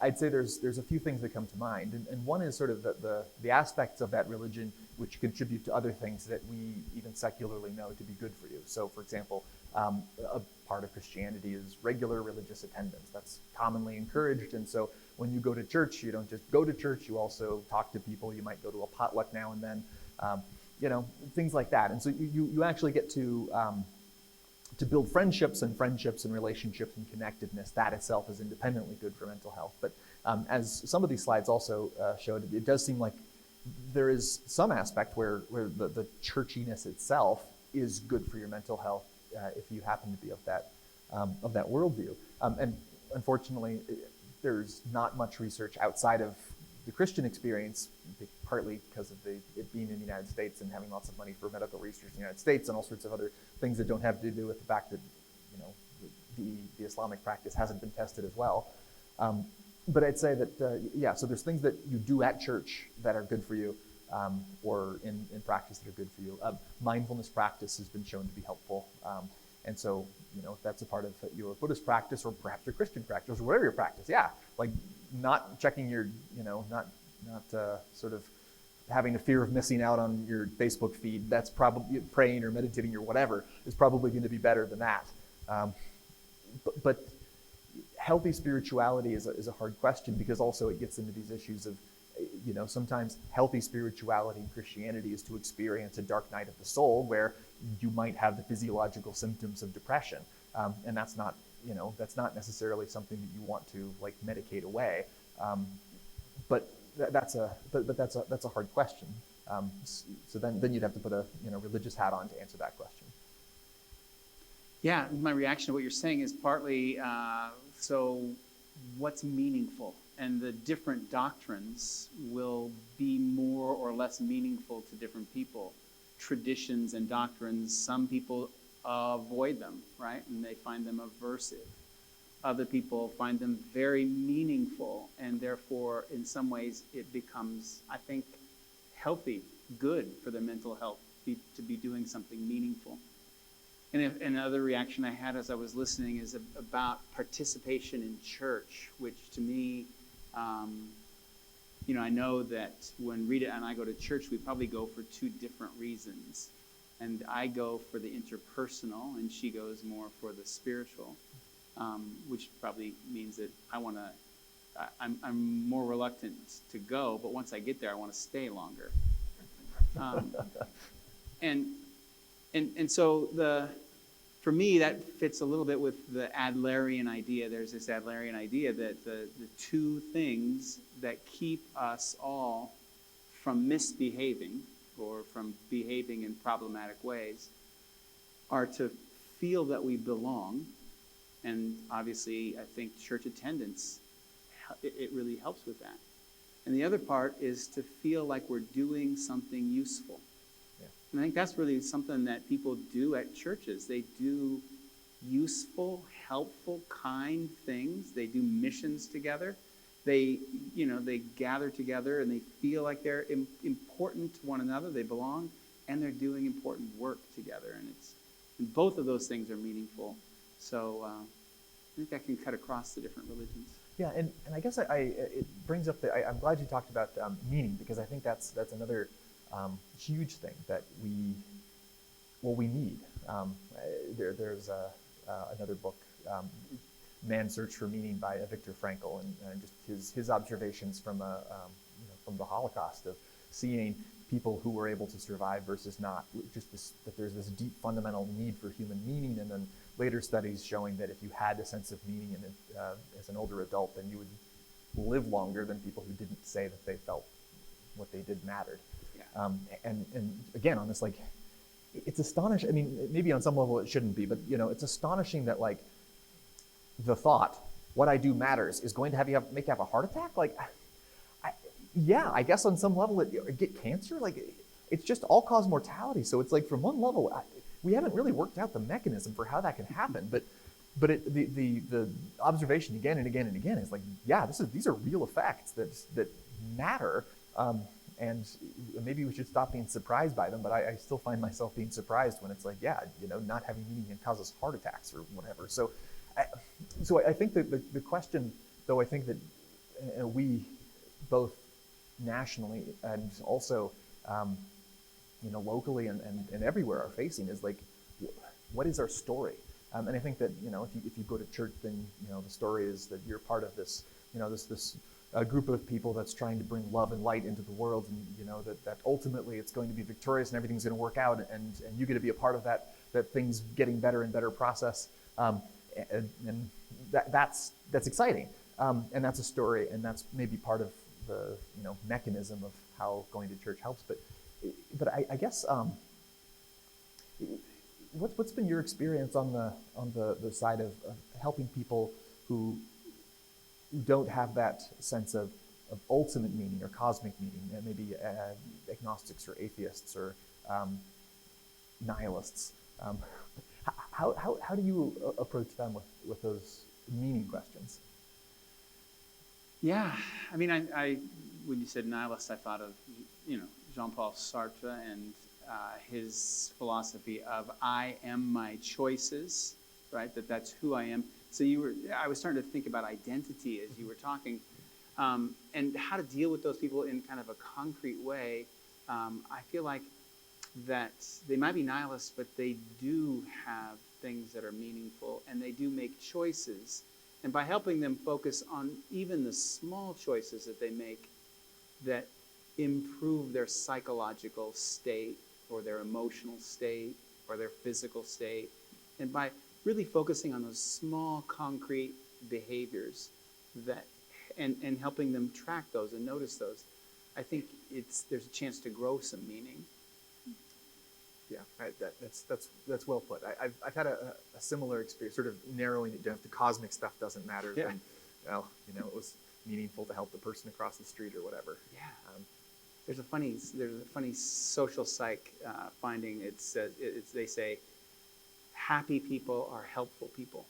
I'd say there's a few things that come to mind, and one is sort of the aspects of that religion which contribute to other things that we even secularly know to be good for you. So, for example, a part of Christianity is regular religious attendance. That's commonly encouraged, and so when you go to church, you don't just go to church, you also talk to people. You might go to a potluck now and then, things like that. And so you actually get to build friendships and relationships and connectedness. That itself is independently good for mental health. But as some of these slides also showed, it does seem like there is some aspect where the churchiness itself is good for your mental health if you happen to be of that worldview. And unfortunately, there's not much research outside of the Christian experience, partly because of it being in the United States and having lots of money for medical research in the United States and all sorts of other things that don't have to do with the fact that the Islamic practice hasn't been tested as well. But I'd say that, so there's things that you do at church that are good for you or in practice that are good for you. Mindfulness practice has been shown to be helpful. And so, if that's a part of your Buddhist practice or perhaps your Christian practice or whatever your practice, like not checking your, not sort of having a fear of missing out on your Facebook feed, that's probably praying or meditating or whatever is probably going to be better than that. But healthy spirituality is a hard question because also it gets into these issues of, sometimes healthy spirituality in Christianity is to experience a dark night of the soul where you might have the physiological symptoms of depression. And that's not necessarily something that you want to like medicate away. But that's a hard question. So then you'd have to put a religious hat on to answer that question. Yeah, my reaction to what you're saying is partly so what's meaningful, and the different doctrines will be more or less meaningful to different people. Traditions and doctrines, some people avoid them, right, and they find them aversive. Other people find them very meaningful, and therefore, in some ways, it becomes, I think, healthy, good for their mental health to be doing something meaningful. And another reaction I had as I was listening is about participation in church, which to me, I know that when Rita and I go to church, we probably go for two different reasons. And I go for the interpersonal, and she goes more for the spiritual. Which probably means that I'm more reluctant to go, but once I get there, I want to stay longer. And so for me, that fits a little bit with the Adlerian idea. There's this Adlerian idea that the two things that keep us all from misbehaving or from behaving in problematic ways are to feel that we belong. And obviously, I think church attendance, it really helps with that. And the other part is to feel like we're doing something useful. Yeah. And I think that's really something that people do at churches. They do useful, helpful, kind things. They do missions together. They gather together and they feel like they're important to one another. They belong. and they're doing important work together, and both of those things are meaningful. So I think that can cut across the different religions. Yeah, and I guess it brings up I'm glad you talked about meaning, because I think that's another huge thing that we need. There's another book, Man's Search for Meaning by Viktor Frankl, and just his observations from from the Holocaust, of seeing people who were able to survive versus not, just that there's this deep fundamental need for human meaning, and then later studies showing that if you had a sense of meaning as an older adult, then you would live longer than people who didn't say that they felt what they did mattered. Yeah. And again, on this, like, it's astonishing. I mean, maybe on some level it shouldn't be, but it's astonishing that, like, the thought, what I do matters, is going to make you have a heart attack. Like, I guess on some level it get cancer. Like, it's just all-cause mortality. So it's like, from one level, we haven't really worked out the mechanism for how that can happen. But the observation again and again and again is like, yeah, these are real effects that matter. And maybe we should stop being surprised by them, but I still find myself being surprised when it's like, yeah, not having meaning can cause us heart attacks or whatever. So I think that the question, though, I think that we both nationally and also locally and everywhere are facing is like, what is our story? And I think that if you go to church, then the story is that you're part of this this group of people that's trying to bring love and light into the world, and that ultimately it's going to be victorious and everything's going to work out, and you get to be a part of that things getting better and better process, and that's exciting, and that's a story, and that's maybe part of the mechanism of how going to church helps. But I guess what's been your experience on the side of helping people who don't have that sense of ultimate meaning or cosmic meaning, maybe agnostics or atheists or nihilists? How do you approach them with those meaning questions? Yeah, I mean, I when you said nihilist, I thought of Jean-Paul Sartre and his philosophy of I am my choices, right? That's who I am. So I was starting to think about identity as you were talking, and how to deal with those people in kind of a concrete way. I feel like that they might be nihilists, but they do have things that are meaningful, and they do make choices. And by helping them focus on even the small choices that they make that improve their psychological state or their emotional state or their physical state, and by really focusing on those small concrete behaviors and helping them track those and notice those, I think there's a chance to grow some meaning. Yeah, that's well put. I've had a similar experience, sort of narrowing it down. If the cosmic stuff doesn't matter, Yeah. then it was meaningful to help the person across the street or whatever. Yeah. There's a funny social psych finding. They say happy people are helpful people,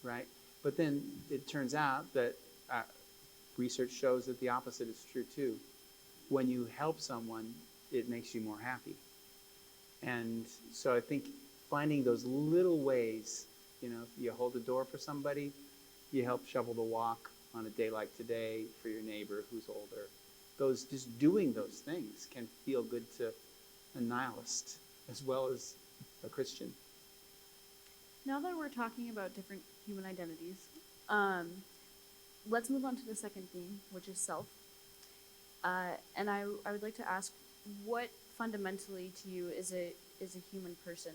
right? But then it turns out that research shows that the opposite is true too. When you help someone, it makes you more happy. And so I think finding those little ways, you hold the door for somebody, you help shovel the walk on a day like today for your neighbor who's older. Just doing those things can feel good to a nihilist as well as a Christian. Now that we're talking about different human identities, let's move on to the second theme, which is self. And I would like to ask, what fundamentally to you is a human person,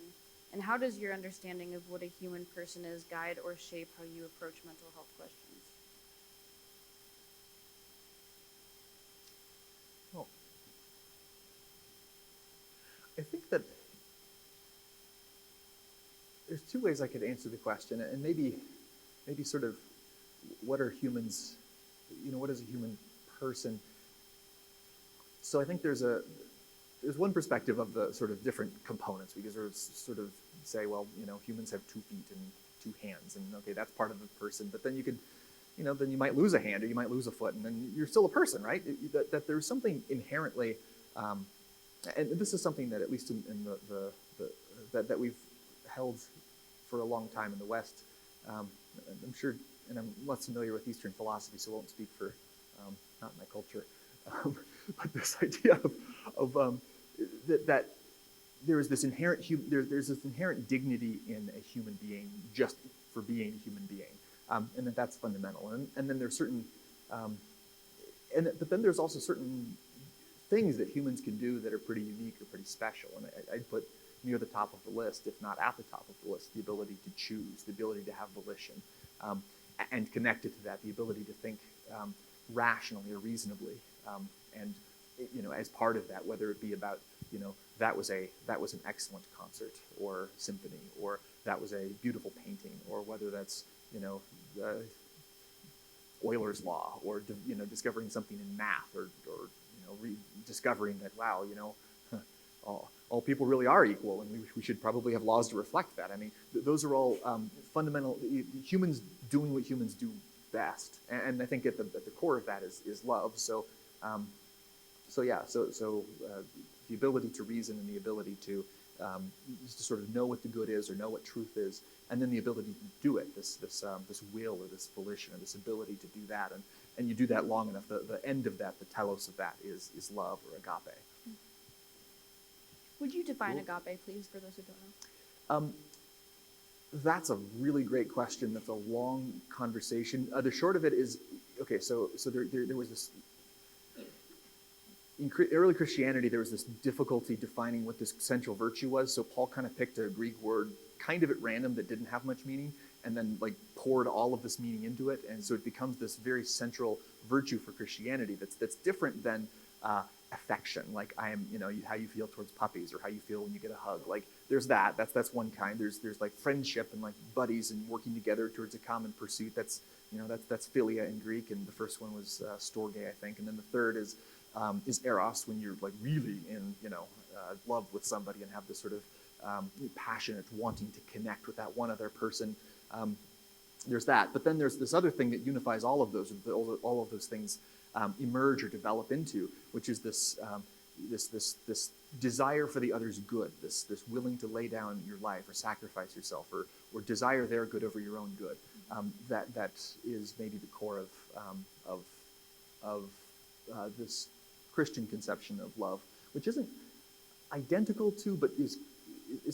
and how does your understanding of what a human person is guide or shape how you approach mental health questions? Well, I think that there's two ways I could answer the question, and maybe sort of what are humans, what is a human person? So I think there's one perspective of the sort of different components. We can sort of say, well, humans have 2 feet and 2 hands, and okay, that's part of the person. But then you could, then you might lose a hand or you might lose a foot, and then you're still a person, right? That there's something inherently And this is something that, at least in that we've held for a long time in the West. I'm sure, and I'm less familiar with Eastern philosophy, so I won't speak for not my culture. But this idea of that there is this inherent there's this inherent dignity in a human being just for being a human being, and that's fundamental. And then there's certain, but then there's also certain things that humans can do that are pretty unique or pretty special. And I'd put near the top of the list, if not at the top of the list, the ability to choose, the ability to have volition, and connected to that, the ability to think rationally or reasonably, and as part of that, whether it be about that was an excellent concert or symphony, or that was a beautiful painting, or whether that's Euler's law, or discovering something in math, or discovering that wow, all people really are equal, and we should probably have laws to reflect that. I mean, those are all fundamental humans doing what humans do best, and I think at the core of that is love. So the ability to reason and the ability to sort of know what the good is or know what truth is, and then the ability to do it, this will or this volition or this ability to do that, and you do that long enough, the end of that, the telos of that is love or agape. Would you define agape, please, for those who don't know? That's a really great question. That's a long conversation. The short of it is, okay, so there was this, in early Christianity, there was this difficulty defining what this central virtue was, so Paul kind of picked a Greek word kind of at random that didn't have much meaning, and then poured all of this meaning into it, and so it becomes this very central virtue for Christianity that's different than affection, like how you feel towards puppies, or how you feel when you get a hug. There's that's one kind. There's friendship and buddies and working together towards a common pursuit. That's philia in Greek, and the first one was storge, I think, and then the third is eros, when you're really in love with somebody and have this sort of passionate wanting to connect with that one other person. There's that, but then there's this other thing that unifies all of those things emerge or develop into, which is this desire for the other's good, this willing to lay down your life or sacrifice yourself or desire their good over your own good. That is maybe the core of this Christian conception of love, which isn't identical to, but is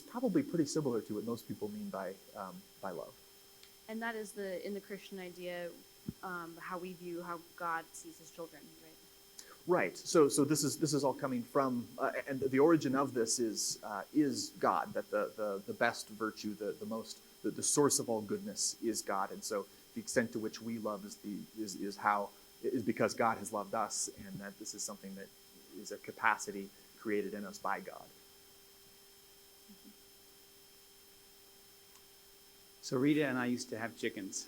probably pretty similar to what most people mean by love. And that is in the Christian idea, how we view how God sees his children, right? Right. So this is all coming from, and the origin of this is God. That the best virtue, the source of all goodness is God, and so the extent to which we love is because God has loved us, and that this is something that is a capacity created in us by God. So Rita and I used to have chickens.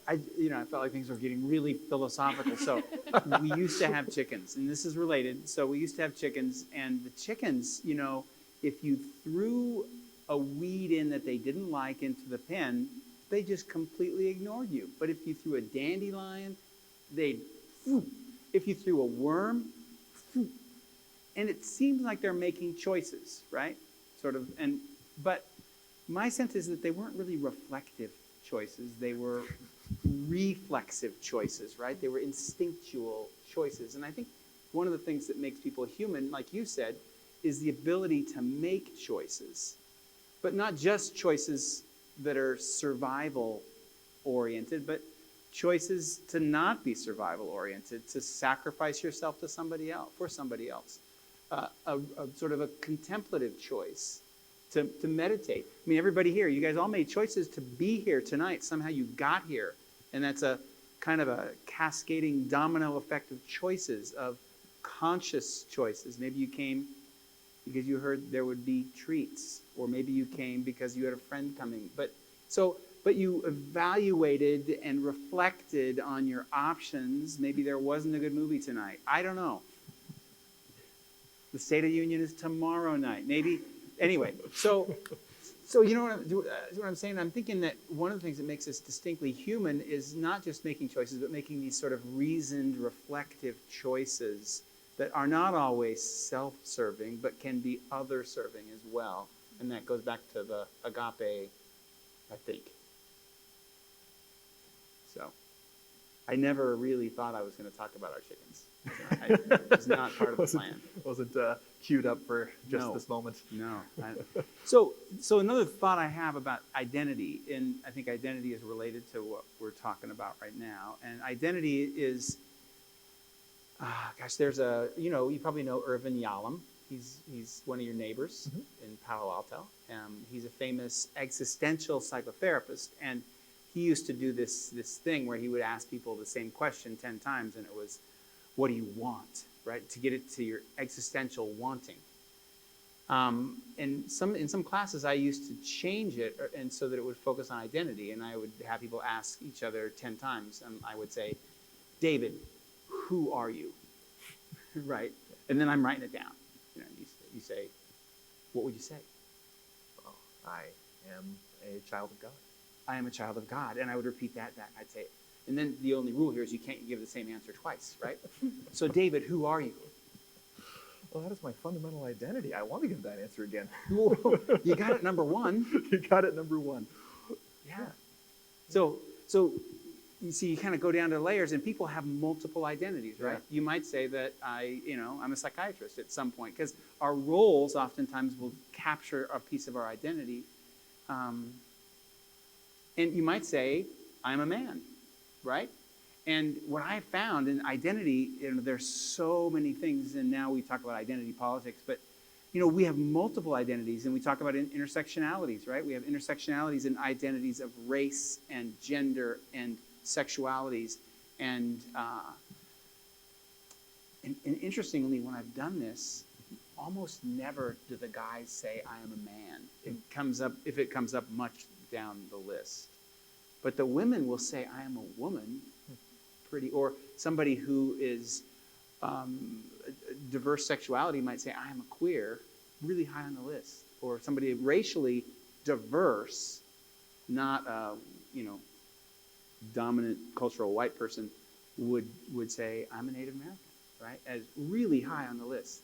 I felt like things were getting really philosophical. So we used to have chickens, and this is related. So we used to have chickens, and the chickens, if you threw a weed in that they didn't like into the pen, they just completely ignored you. But if you threw a dandelion, they'd, if you threw a worm, and it seems like they're making choices, right? But my sense is that they weren't really reflective choices. They were reflexive choices, right? They were instinctual choices. And I think one of the things that makes people human, like you said, is the ability to make choices, but not just choices that are survival oriented, but choices to not be survival oriented, to sacrifice yourself to somebody else, for somebody else. A sort of a contemplative choice. To meditate. I mean, everybody here, you guys all made choices to be here tonight. Somehow you got here. And that's a kind of a cascading domino effect of choices, of conscious choices. Maybe you came because you heard there would be treats, or maybe you came because you had a friend coming. But you evaluated and reflected on your options. Maybe there wasn't a good movie tonight. I don't know. The State of the Union is tomorrow night. Maybe. Anyway, so you know what I'm saying? I'm thinking that one of the things that makes us distinctly human is not just making choices, but making these sort of reasoned, reflective choices that are not always self-serving, but can be other-serving as well. And that goes back to the agape, I think. So I never really thought I was going to talk about our chickens. It was not part of the plan. Wasn't queued up for just No. this moment. No. So another thought I have about identity, and I think identity is related to what we're talking about right now. And identity is, there's you probably know Irvin Yalom. He's one of your neighbors in Palo Alto. He's a famous existential psychotherapist, and he used to do this thing where he would ask people the same question 10 times, and it was, what do you want, right? To get it to your existential wanting. And in some classes, I used to change it and so that it would focus on identity, and I would have people ask each other 10 times, and I would say, David, who are you? Right? And then I'm writing it down. You say, what would you say? Well, I am a child of God. I am a child of God. And I would repeat that back. I'd say, and then the only rule here is you can't give the same answer twice, right? So David, who are you? Well, that is my fundamental identity. I want to give that answer again. You got it, number one. You got it, number one. Yeah. So you see, you kind of go down to layers, and people have multiple identities, right? Yeah. You might say that I'm a psychiatrist at some point, because our roles oftentimes will capture a piece of our identity. And you might say, I'm a man, right? And what I found in identity, there's so many things, and now we talk about identity politics, but we have multiple identities, and we talk about intersectionalities, right? We have intersectionalities and identities of race and gender and sexualities. And interestingly, when I've done this, almost never do the guys say, I am a man. If it comes up much down the list. But the women will say, I am a woman, or somebody who is diverse sexuality might say, I am a queer, really high on the list. Or somebody racially diverse, not a dominant cultural white person would say, I'm a Native American, right? As really high on the list,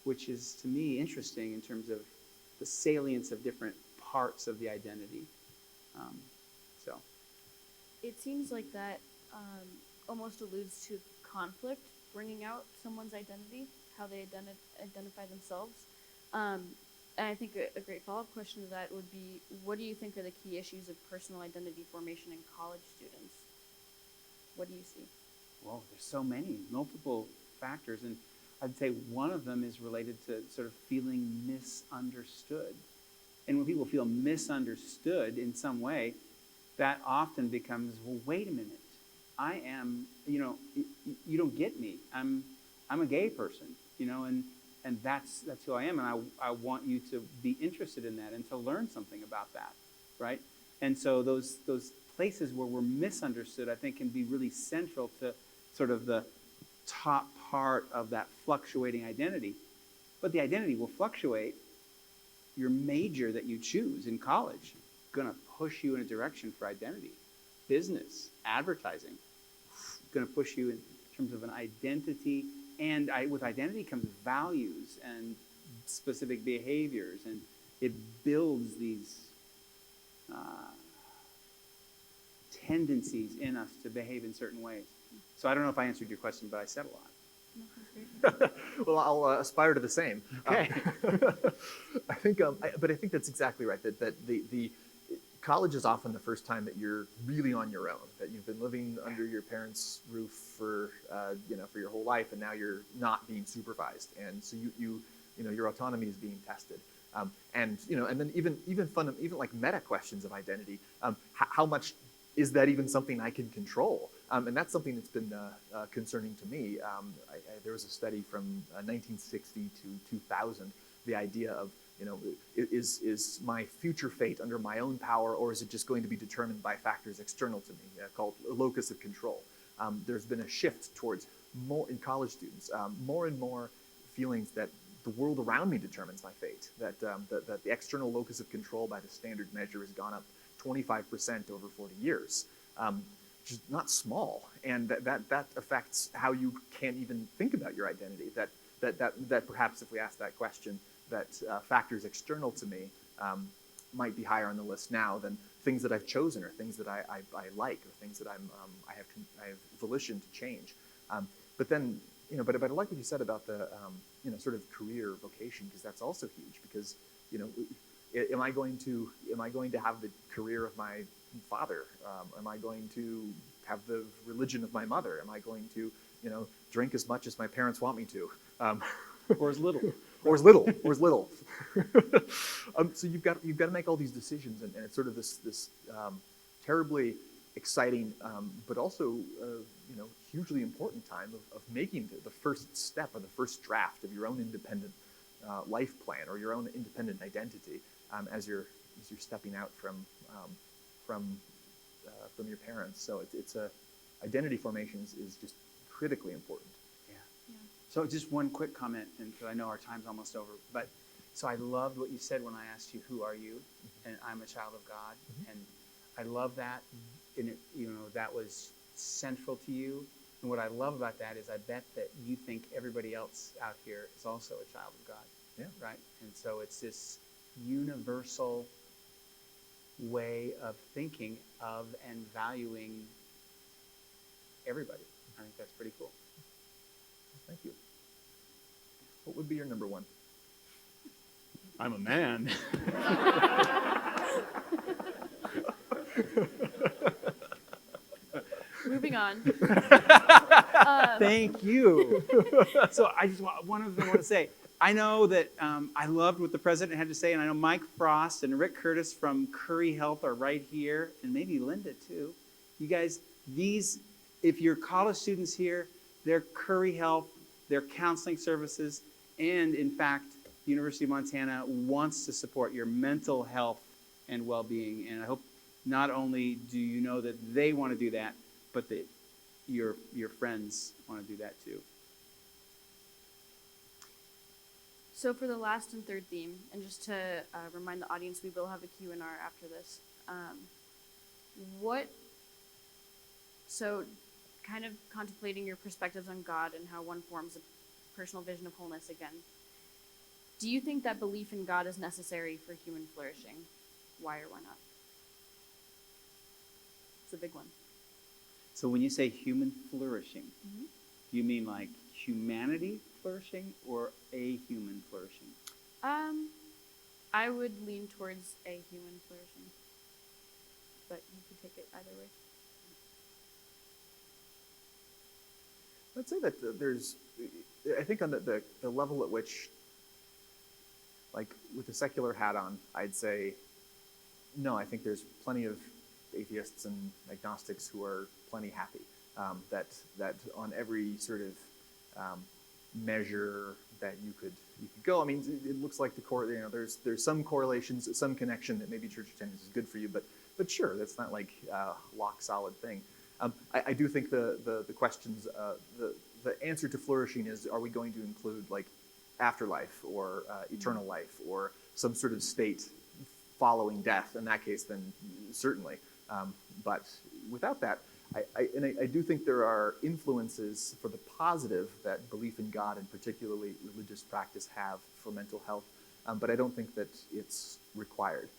which is to me interesting in terms of the salience of different parts of the identity. It seems like that almost alludes to conflict, bringing out someone's identity, how they identify themselves. And I think a great follow-up question to that would be, what do you think are the key issues of personal identity formation in college students? What do you see? Well, there's so many, multiple factors. And I'd say one of them is related to sort of feeling misunderstood. And when people feel misunderstood in some way, that often becomes, well, wait a minute. I am, you don't get me. I'm a gay person, and that's who I am, and I want you to be interested in that and to learn something about that, right? And so those places where we're misunderstood, I think, can be really central to sort of the top part of that fluctuating identity. But the identity will fluctuate. Your major that you choose in college going to push you in a direction for identity. Business, advertising, going to push you in terms of an identity. And with identity comes values and specific behaviors, and it builds these tendencies in us to behave in certain ways. So I don't know if I answered your question, but I said a lot. No, that's great. Well, I'll aspire to the same. Okay. I think, but I think that's exactly right. That the college is often the first time that you're really on your own. That you've been living under your parents' roof for your whole life, and now you're not being supervised, and so your autonomy is being tested. And then even like meta questions of identity. How much is that even something I can control? And that's something that's been concerning to me. There was a study from 1960 to 2000, the idea of, is my future fate under my own power, or is it just going to be determined by factors external to me, called locus of control? There's been a shift towards more in college students, more and more feelings that the world around me determines my fate, that the external locus of control by the standard measure has gone up 25% over 40 years. just not small, and that affects how you can't even think about your identity. That perhaps if we ask that question, that factors external to me might be higher on the list now than things that I've chosen, or things that I like, or things that I have volition to change. But then, but I like what you said about the sort of career vocation, because that's also huge. Because am I going to have the career of my father? Am I going to have the religion of my mother? Am I going to drink as much as my parents want me to? Or as little. Or as little. So you've got to make all these decisions, and it's sort of this terribly exciting, but also hugely important time of making the first step, or the first draft of your own independent life plan, or your own independent identity, as you're stepping out from your parents. So it's identity formation is just critically important. So just one quick comment, and because I know our time's almost over, but so I loved what you said when I asked you, who are you? And I'm a child of God. And I love that. And it, that was central to you. And what I love about that is I bet that you think everybody else out here is also a child of God. Yeah. Right? And so it's this universal way of thinking of and valuing everybody. I think that's pretty cool. Thank you. What would be your number one? I'm a man. Moving on. Thank you. So I just one other thing I want to say. I know that I loved what the president had to say, and I know Mike Frost and Rick Curtis from Curry Health are right here, and maybe Linda too. You guys, if you're college students here, they're Curry Health, their counseling services, and in fact, the University of Montana wants to support your mental health and well-being. And I hope not only do you know that they want to do that, but that your friends want to do that too. So for the last and third theme, and just to remind the audience, we will have a Q&R after this. So kind of contemplating your perspectives on God and how one forms a personal vision of wholeness again. Do you think that belief in God is necessary for human flourishing? Why or why not? It's a big one. So when you say human flourishing, do you mean like humanity flourishing or a human flourishing? I would lean towards a human flourishing, but you could take it either way. I'd say that I think on the level at which, like with the secular hat on, I'd say, no, I think there's plenty of atheists and agnostics who are plenty happy. That on every sort of measure that you could go. I mean, it looks like there's some correlations, some connection that maybe church attendance is good for you, but sure, that's not like a lock solid thing. I do think the questions, the answer to flourishing is, are we going to include like afterlife or eternal life or some sort of state following death? In that case, then certainly. But without that, I do think there are influences for the positive that belief in God and particularly religious practice have for mental health, but I don't think that it's required.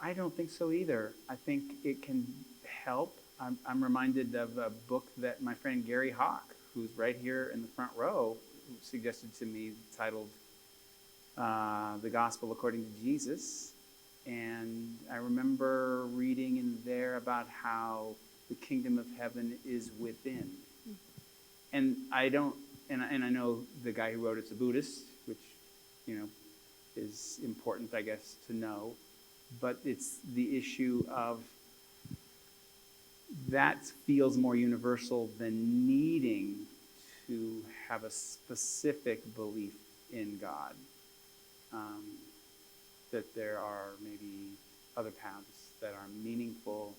I don't think so either. I think it can help. I'm reminded of a book that my friend Gary Hawk, who's right here in the front row, suggested to me, titled The Gospel According to Jesus. And I remember reading in there about how the kingdom of heaven is within. And I know the guy who wrote it's a Buddhist, which, is important, I guess, to know. But it's the issue of that feels more universal than needing to have a specific belief in God. That there are maybe other paths that are meaningful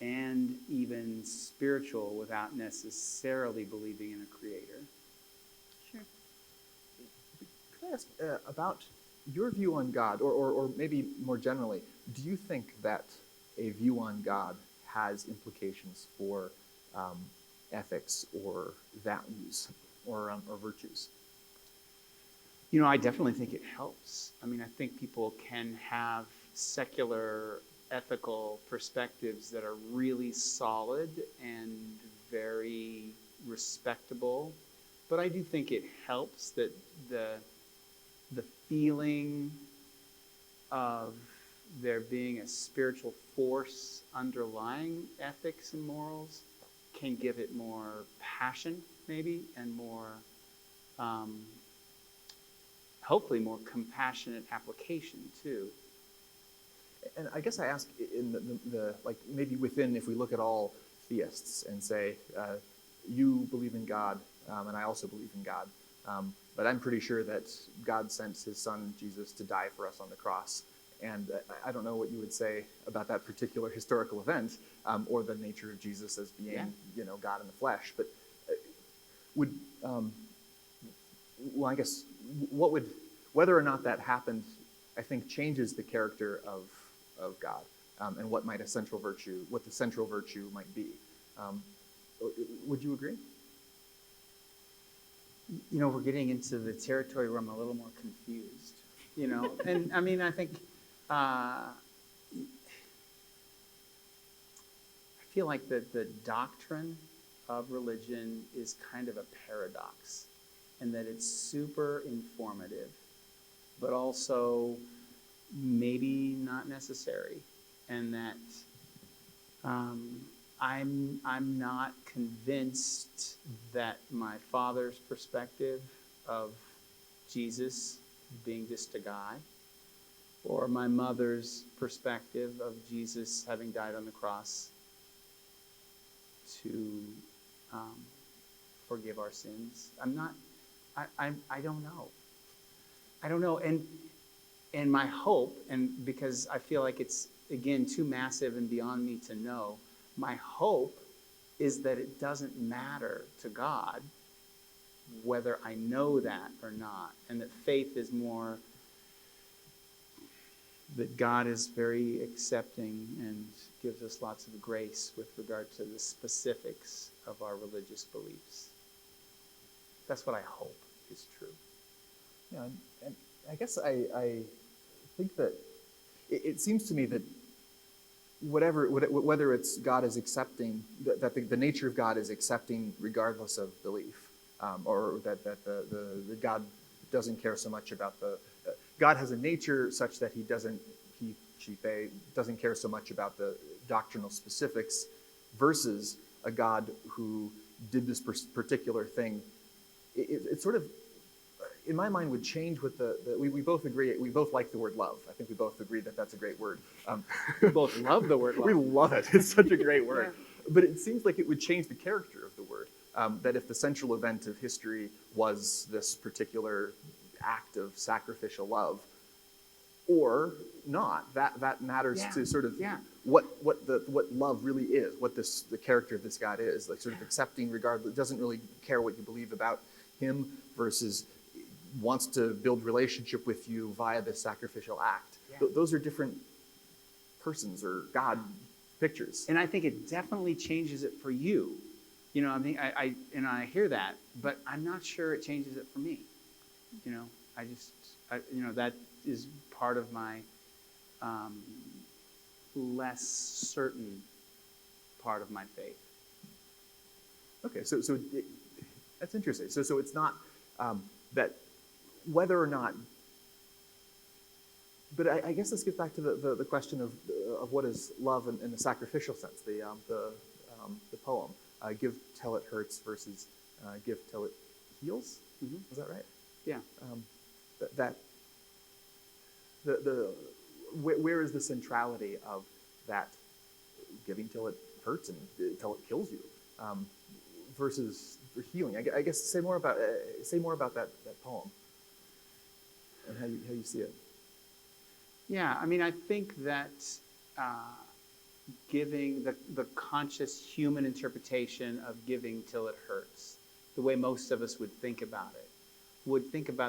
and even spiritual without necessarily believing in a creator. Sure. Can I ask about your view on God, or maybe more generally, do you think that a view on God has implications for ethics or values or virtues? I definitely think it helps. I mean, I think people can have secular ethical perspectives that are really solid and very respectable. But I do think it helps that the feeling of there being a spiritual force underlying ethics and morals can give it more passion, maybe, and more, hopefully, more compassionate application, too. And I guess I ask in the like maybe within, if we look at all theists and say, you believe in God, and I also believe in God, but I'm pretty sure that God sent his son Jesus to die for us on the cross. And I don't know what you would say about that particular historical event, or the nature of Jesus as being, God in the flesh. But well, I guess whether or not that happened, I think changes the character of God, and what the central virtue might be. Would you agree? We're getting into the territory where I'm a little more confused, and I mean, I think, I feel like the doctrine of religion is kind of a paradox, and that it's super informative, but also maybe not necessary, and that I'm not convinced that my father's perspective of Jesus being just a guy, or my mother's perspective of Jesus having died on the cross to forgive our sins. I don't know. I don't know. And my hope, and because I feel like it's, again, too massive and beyond me to know, my hope is that it doesn't matter to God whether I know that or not, and that faith is more that God is very accepting and gives us lots of grace with regard to the specifics of our religious beliefs. That's what I hope is true. Yeah, and I guess I think that it seems to me that whether it's God is accepting, that the nature of God is accepting regardless of belief, or that the God doesn't care so much about God has a nature such that they doesn't care so much about the doctrinal specifics, versus a God who did this particular thing. It sort of, in my mind, would change with we both agree, we both like the word love. I think we both agree that that's a great word. We both love the word love. We love it. It's such a great word. Yeah. But it seems like it would change the character of the word. That if the central event of history was this particular act of sacrificial love, or not, that matters to sort of what love really is, what the character of this God is, like sort of accepting regardless, doesn't really care what you believe about him, versus wants to build relationship with you via this sacrificial act. Yeah. Those are different persons or God pictures. And I think it definitely changes it for you. I mean, I hear that, but I'm not sure it changes it for me. That is part of my less certain part of my faith. Okay, so that's interesting. So it's not that whether or not, but I guess this gets back to the question of what is love in the sacrificial sense. The poem, give till it hurts versus give till it heals. Mm-hmm. Is that right? Yeah. Where is the centrality of that giving till it hurts and till it kills you, versus healing? I guess say more about that poem and how you see it. Yeah, I mean, I think that giving the conscious human interpretation of giving till it hurts, the way most of us would think about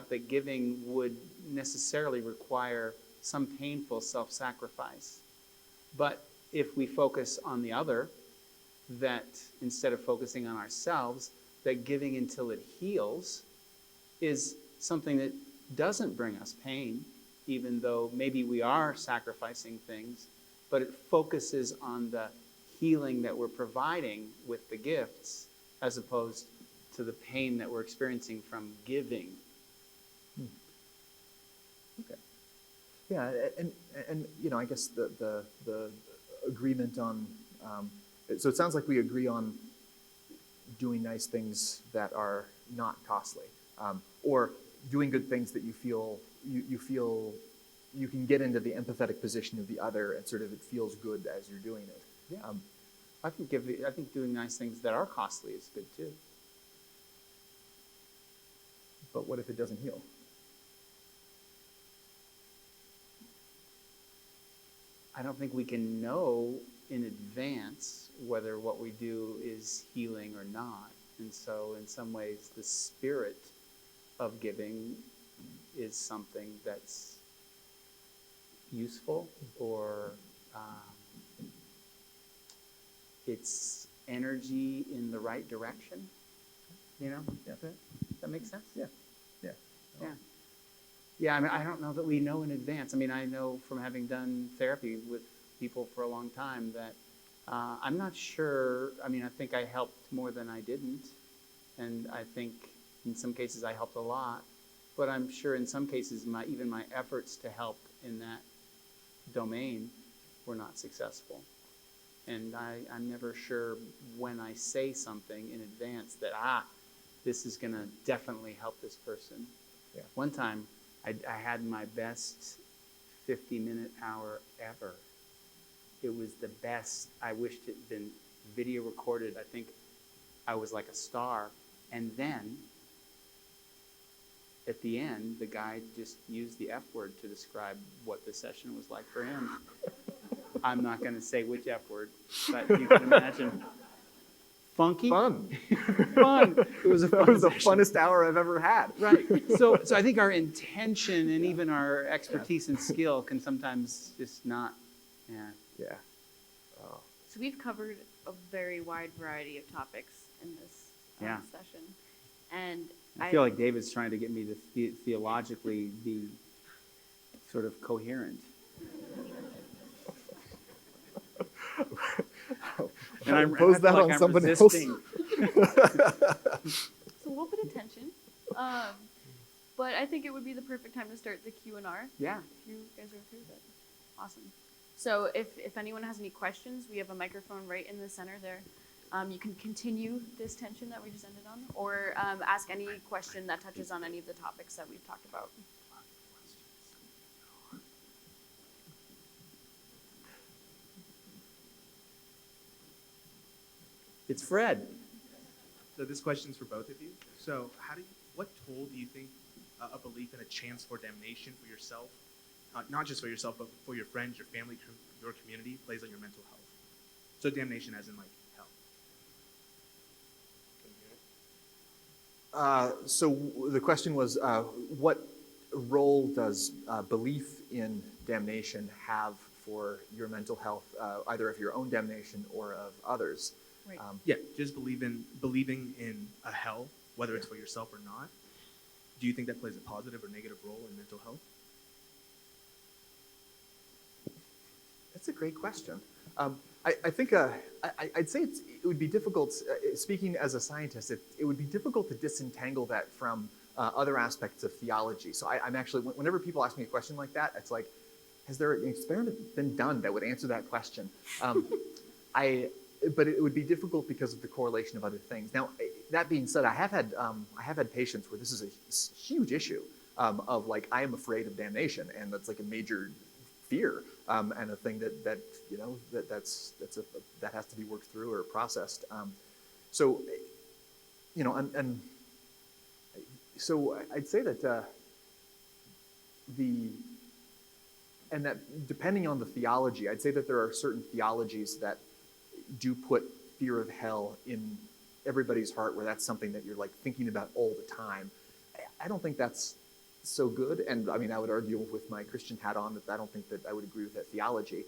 that giving would necessarily require some painful self-sacrifice. But if we focus on the other, that instead of focusing on ourselves, that giving until it heals is something that doesn't bring us pain, even though maybe we are sacrificing things, but it focuses on the healing that we're providing with the gifts as opposed to the pain that we're experiencing from giving. Okay. Yeah, and I guess the agreement on, so it sounds like we agree on doing nice things that are not costly, or doing good things that you feel you can get into the empathetic position of the other, and sort of it feels good as you're doing it. Yeah. I think doing nice things that are costly is good too. But what if it doesn't heal? I don't think we can know in advance whether what we do is healing or not. And so in some ways, the spirit of giving is something that's useful, or it's energy in the right direction. Yeah. That makes sense? Yeah. Yeah, I mean, I don't know that we know in advance. I mean, I know from having done therapy with people for a long time that I'm not sure. I mean, I think I helped more than I didn't. And I think in some cases I helped a lot. But I'm sure in some cases even my efforts to help in that domain were not successful. And I'm never sure when I say something in advance that, this is going to definitely help this person. Yeah. One time, I had my best 50-minute hour ever. It was the best. I wished it had been video recorded. I think I was like a star. And then, at the end, the guy just used the F word to describe what the session was like for him. I'm not going to say which F word, but you can imagine. Funky? Fun. Fun. It was a fun That was the session. funnest hour I've ever had. Right. So I think our intention and even our expertise and skill can sometimes just not, Yeah. Oh. So we've covered a very wide variety of topics in this Yeah. session. And I feel like David's trying to get me to theologically be sort of coherent. And I'm impose that on someone else. So we'll put attention. But I think it would be the perfect time to start the Q&R. Yeah. If you guys are okay with it. Awesome. So if anyone has any questions, we have a microphone right in the center there. You can continue this tension that we just ended on, or ask any question that touches on any of the topics that we've talked about. It's Fred. So this question's for both of you. So what toll do you think a belief in a chance for damnation for yourself, not just for yourself, but for your friends, your family, your community, plays on your mental health? So damnation as in like hell. So the question was, what role does belief in damnation have for your mental health, either of your own damnation or of others? Right. Yeah, just believing in a hell, whether it's for yourself or not. Do you think that plays a positive or negative role in mental health? That's a great question. I think I'd say it would be difficult, speaking as a scientist, it would be difficult to disentangle that from other aspects of theology. So I'm actually, whenever people ask me a question like that, it's like, has there an experiment been done that would answer that question? But it would be difficult because of the correlation of other things. Now, that being said, I have had patients where this is a huge issue of like, I am afraid of damnation, and that's like a major fear and a thing that has to be worked through or processed. So I'd say that that depending on the theology, I'd say that there are certain theologies that do put fear of hell in everybody's heart, where that's something that you're like thinking about all the time. I don't think that's so good, and I mean, I would argue with my Christian hat on that I don't think that I would agree with that theology.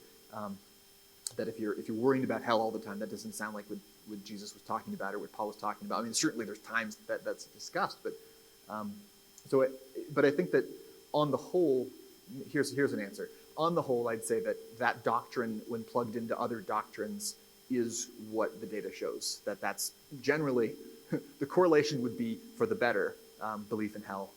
that if you're worrying about hell all the time, that doesn't sound like what Jesus was talking about or what Paul was talking about. I mean, certainly there's times that's discussed, but but I think that on the whole, here's an answer. On the whole, I'd say that doctrine, when plugged into other doctrines, is what the data shows. That's generally, the correlation would be for the better belief in hell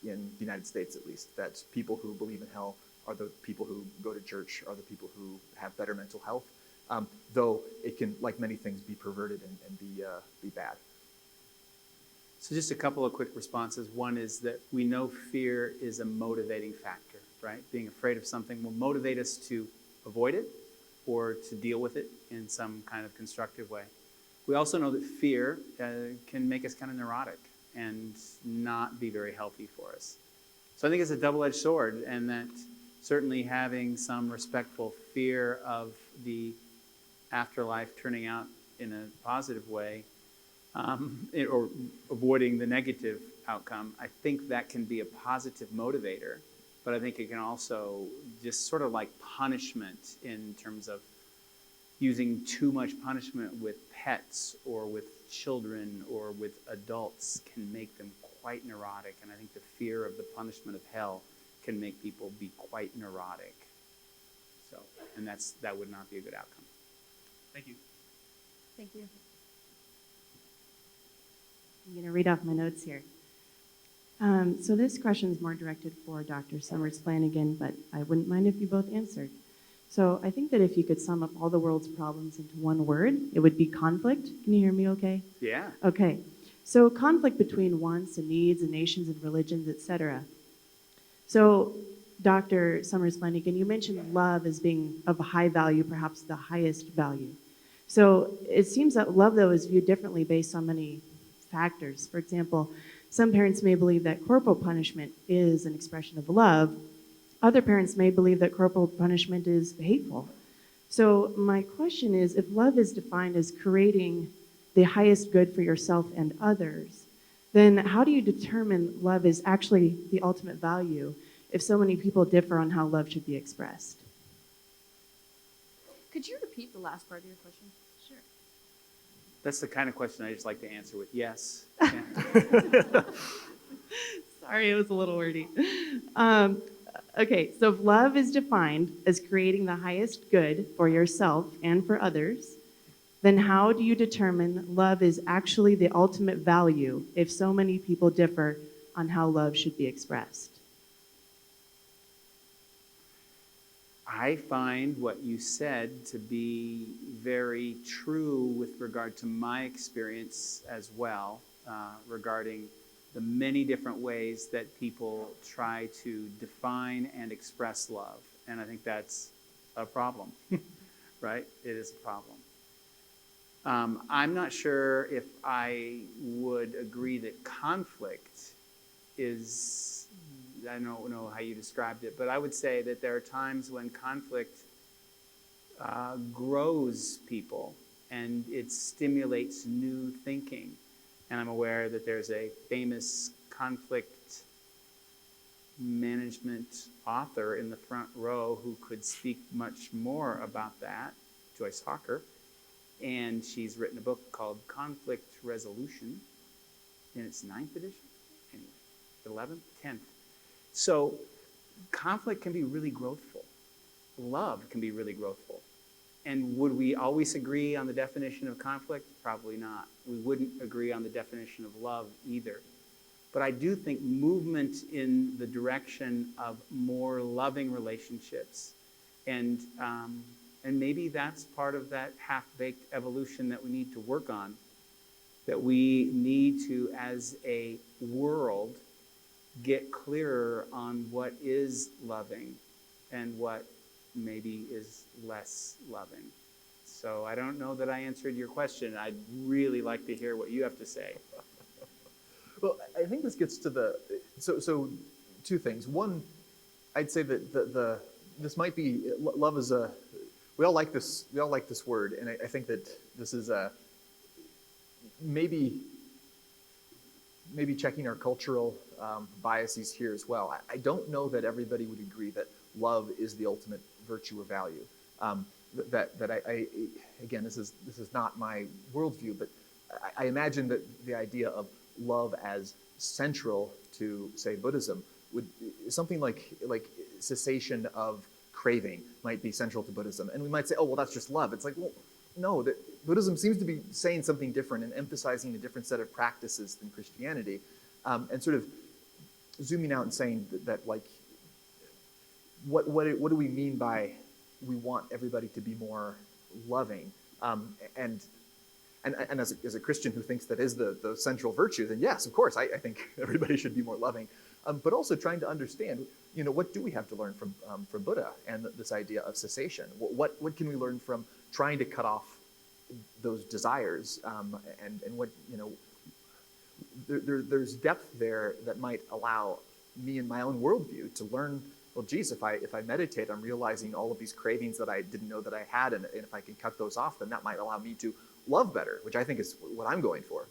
in the United States, at least. That people who believe in hell are the people who go to church, are the people who have better mental health, though it can, like many things, be perverted and be bad. So just a couple of quick responses. One is that we know fear is a motivating factor, right? Being afraid of something will motivate us to avoid it or to deal with it in some kind of constructive way. We also know that fear can make us kind of neurotic and not be very healthy for us. So I think it's a double-edged sword, and that certainly having some respectful fear of the afterlife turning out in a positive way, or avoiding the negative outcome, I think that can be a positive motivator. But I think it can also just sort of like punishment in terms of using too much punishment with pets or with children or with adults can make them quite neurotic. And I think the fear of the punishment of hell can make people be quite neurotic. So, and that would not be a good outcome. Thank you. Thank you. I'm going to read off my notes here. So this question is more directed for Dr. Sommers-Flanagan, but I wouldn't mind if you both answered. So I think that if you could sum up all the world's problems into one word, it would be conflict. Can you hear me okay? Yeah. Okay. So conflict between wants and needs and nations and religions, etc. So Dr. Sommers-Flanagan, you mentioned love as being of a high value, perhaps the highest value. So it seems that love, though, is viewed differently based on many factors. For example, some parents may believe that corporal punishment is an expression of love. Other parents may believe that corporal punishment is hateful. So my question is, if love is defined as creating the highest good for yourself and others, then how do you determine love is actually the ultimate value if so many people differ on how love should be expressed? Could you repeat the last part of your question? Sure. That's the kind of question I just like to answer with yes. Sorry, it was a little wordy. Okay, so if love is defined as creating the highest good for yourself and for others, then how do you determine love is actually the ultimate value if so many people differ on how love should be expressed? I find what you said to be very true with regard to my experience as well, regarding the many different ways that people try to define and express love. And I think that's a problem, right? It is a problem. I'm not sure if I would agree that conflict is, I don't know how you described it, but I would say that there are times when conflict grows people and it stimulates new thinking. And I'm aware that there's a famous conflict management author in the front row who could speak much more about that, Joyce Hawker. And she's written a book called Conflict Resolution in its 9th edition, anyway, 11th, 10th. So conflict can be really growthful. Love can be really growthful. And would we always agree on the definition of conflict? Probably not. We wouldn't agree on the definition of love either. But I do think movement in the direction of more loving relationships, and maybe that's part of that half-baked evolution that we need to work on, that we need to, as a world, get clearer on what is loving and what maybe is less loving. So I don't know that I answered your question. I'd really like to hear what you have to say. Well, I think this gets to so two things. One, I'd say that this might be, love is we all like this word, and I think that this is maybe checking our cultural biases here as well. I don't know that everybody would agree that love is the ultimate virtue or value. that I again, this is not my worldview, but I imagine that the idea of love as central to, say, Buddhism would something like cessation of craving might be central to Buddhism, and we might say, oh well, that's just love. It's like, well, no, that Buddhism seems to be saying something different and emphasizing a different set of practices than Christianity, and sort of zooming out and saying that like, what do we mean by we want everybody to be more loving, and as a Christian who thinks that is the central virtue, then yes, of course, I think everybody should be more loving, but also trying to understand, what do we have to learn from Buddha and this idea of cessation? What can we learn from trying to cut off those desires, and what, there's depth there that might allow me in my own worldview to learn, well, geez, if I meditate, I'm realizing all of these cravings that I didn't know that I had, and if I can cut those off, then that might allow me to love better, which I think is what I'm going for.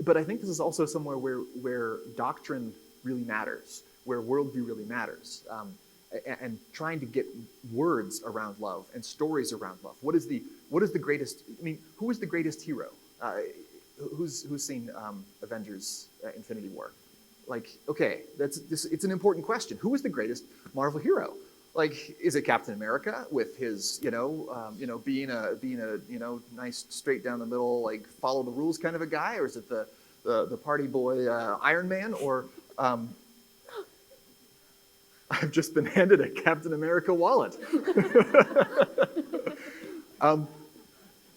But I think this is also somewhere where doctrine really matters, where worldview really matters, and trying to get words around love and stories around love. What is the greatest? I mean, who is the greatest hero? Who's seen Avengers: Infinity War? Like, okay, it's an important question. Who is the greatest Marvel hero? Like, is it Captain America with his, being a nice straight down the middle, like follow the rules kind of a guy, or is it the party boy Iron Man? Or I've just been handed a Captain America wallet.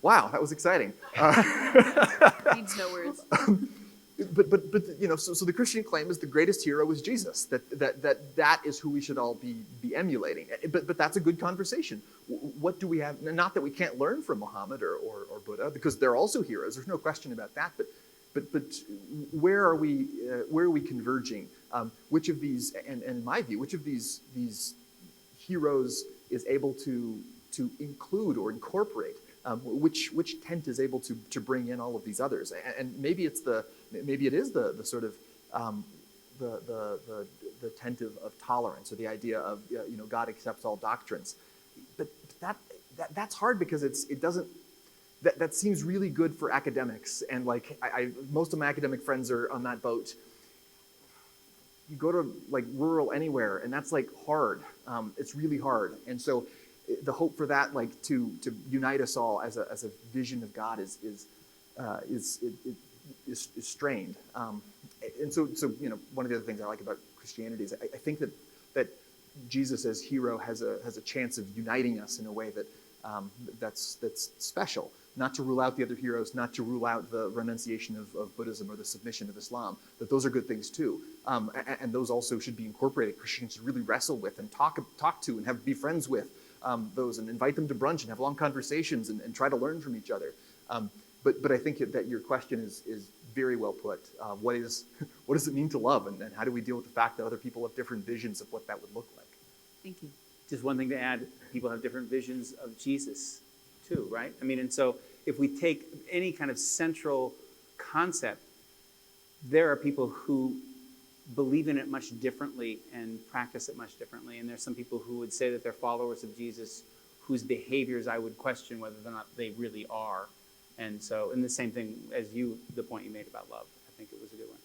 Wow, that was exciting. Needs no words. But so the Christian claim is the greatest hero is Jesus. That is who we should all be emulating. But that's a good conversation. What do we have? Not that we can't learn from Muhammad or Buddha, because they're also heroes. There's no question about that. But where are we converging? Which of these, and in my view, which of these heroes is able to include or incorporate? Which tent is able to bring in all of these others? And maybe it is the sort of the tent of tolerance, or the idea of God accepts all doctrines. But that's hard, because it doesn't. That seems really good for academics, and like most of my academic friends are on that boat. You go to like rural anywhere, and that's like hard. It's really hard, and so the hope for that, like to unite us all as a vision of God, is strained. And so one of the other things I like about Christianity is I think that Jesus as hero has a chance of uniting us in a way that's special. Not to rule out the other heroes, not to rule out the renunciation of Buddhism or the submission of Islam, that those are good things too. And those also should be incorporated. Christians should really wrestle with and talk to and be friends with those, and invite them to brunch and have long conversations and try to learn from each other. But I think that your question is very well put. What does it mean to love, and how do we deal with the fact that other people have different visions of what that would look like? Thank you. Just one thing to add, people have different visions of Jesus too, right? I mean, and so if we take any kind of central concept, there are people who believe in it much differently and practice it much differently. And there's some people who would say that they're followers of Jesus whose behaviors I would question whether or not they really are. And so, and the same thing as the point you made about love, I think it was a good one.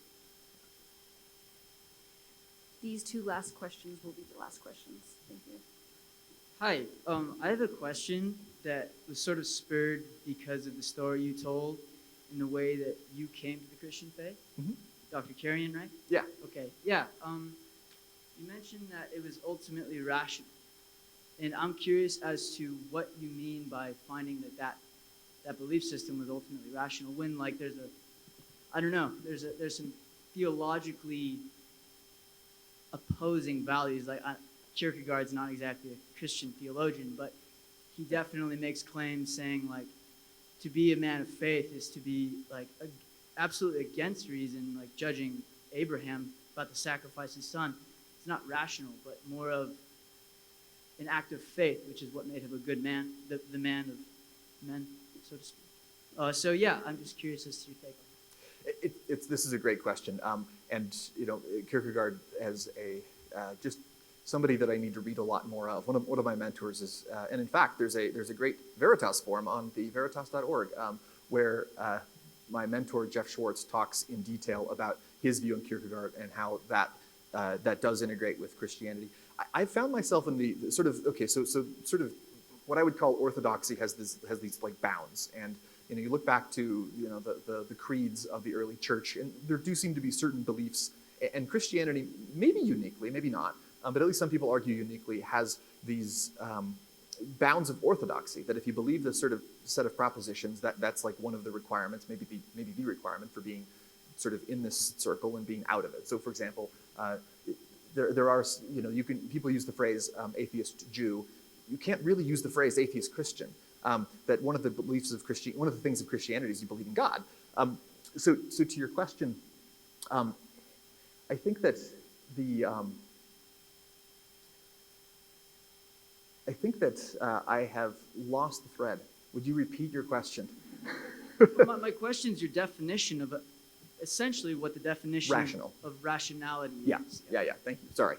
These two last questions will be the last questions. Thank you. Hi, I have a question that was sort of spurred because of the story you told in the way that you came to the Christian faith. Mm-hmm. Dr. Carreon, right? Yeah. Okay, yeah. You mentioned that it was ultimately rational. And I'm curious as to what you mean by finding that belief system was ultimately rational, when like there's some theologically opposing values. Like Kierkegaard's not exactly a Christian theologian, but he definitely makes claims saying like to be a man of faith is to be like absolutely against reason, like judging Abraham about to sacrifice his son. It's not rational, but more of an act of faith, which is what made him a good man, the man of men, so to speak. So yeah, I'm just curious as to your take on it. This is a great question, and Kierkegaard has somebody that I need to read a lot more of. One of my mentors is, and in fact, there's a great Veritas forum on the veritas.org where my mentor Jeff Schwartz talks in detail about his view on Kierkegaard and how that does integrate with Christianity. I found myself in the sort of sort of what I would call orthodoxy has these like bounds, and you look back to the creeds of the early church, and there do seem to be certain beliefs, and Christianity, maybe uniquely, maybe not, but at least some people argue uniquely, has these bounds of orthodoxy, that if you believe this sort of set of propositions, that's like one of the requirements, maybe the requirement for being sort of in this circle and being out of it. So for example, there are, people use the phrase atheist Jew. You can't really use the phrase atheist Christian. That one of the beliefs of one of the things of Christianity is you believe in God. So to your question, I think that I have lost the thread. Would you repeat your question? My question is your definition of essentially what the definition of rationality is. Yeah. Thank you. Sorry,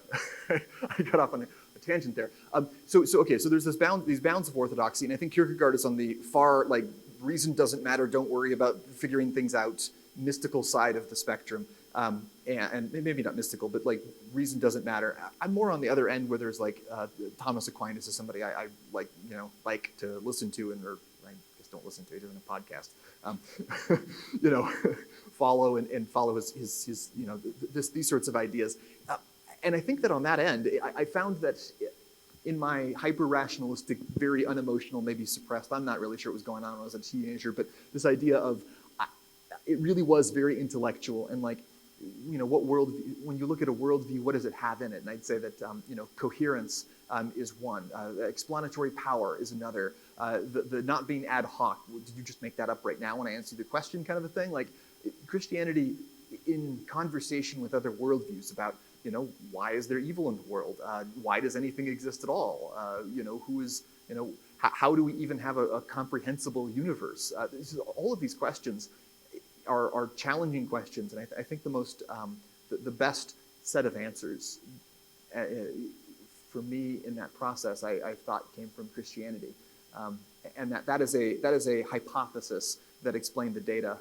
I got off on a tangent there. So there's these bounds of orthodoxy, and I think Kierkegaard is on the far, like, reason doesn't matter, don't worry about figuring things out, mystical side of the spectrum. And maybe not mystical, but like reason doesn't matter. I'm more on the other end where there's like Thomas Aquinas is somebody I like to listen to, or I guess don't listen to. He doesn't have a podcast. Follow and follow his these sorts of ideas. And I think that on that end, I found that in my hyper-rationalistic, very unemotional, maybe suppressed, I'm not really sure what was going on when I was a teenager, but this idea of, it really was very intellectual, and like, what worldview, when you look at a worldview, what does it have in it? And I'd say that, coherence is one, explanatory power is another, the not being ad hoc, did you just make that up right now when I answer the question kind of a thing? Like, Christianity in conversation with other worldviews about, why is there evil in the world? Why does anything exist at all? Who is, how do we even have a comprehensible universe? All of these questions are challenging questions, and I think the best set of answers for me in that process, I thought came from Christianity, and that is a hypothesis that explained the data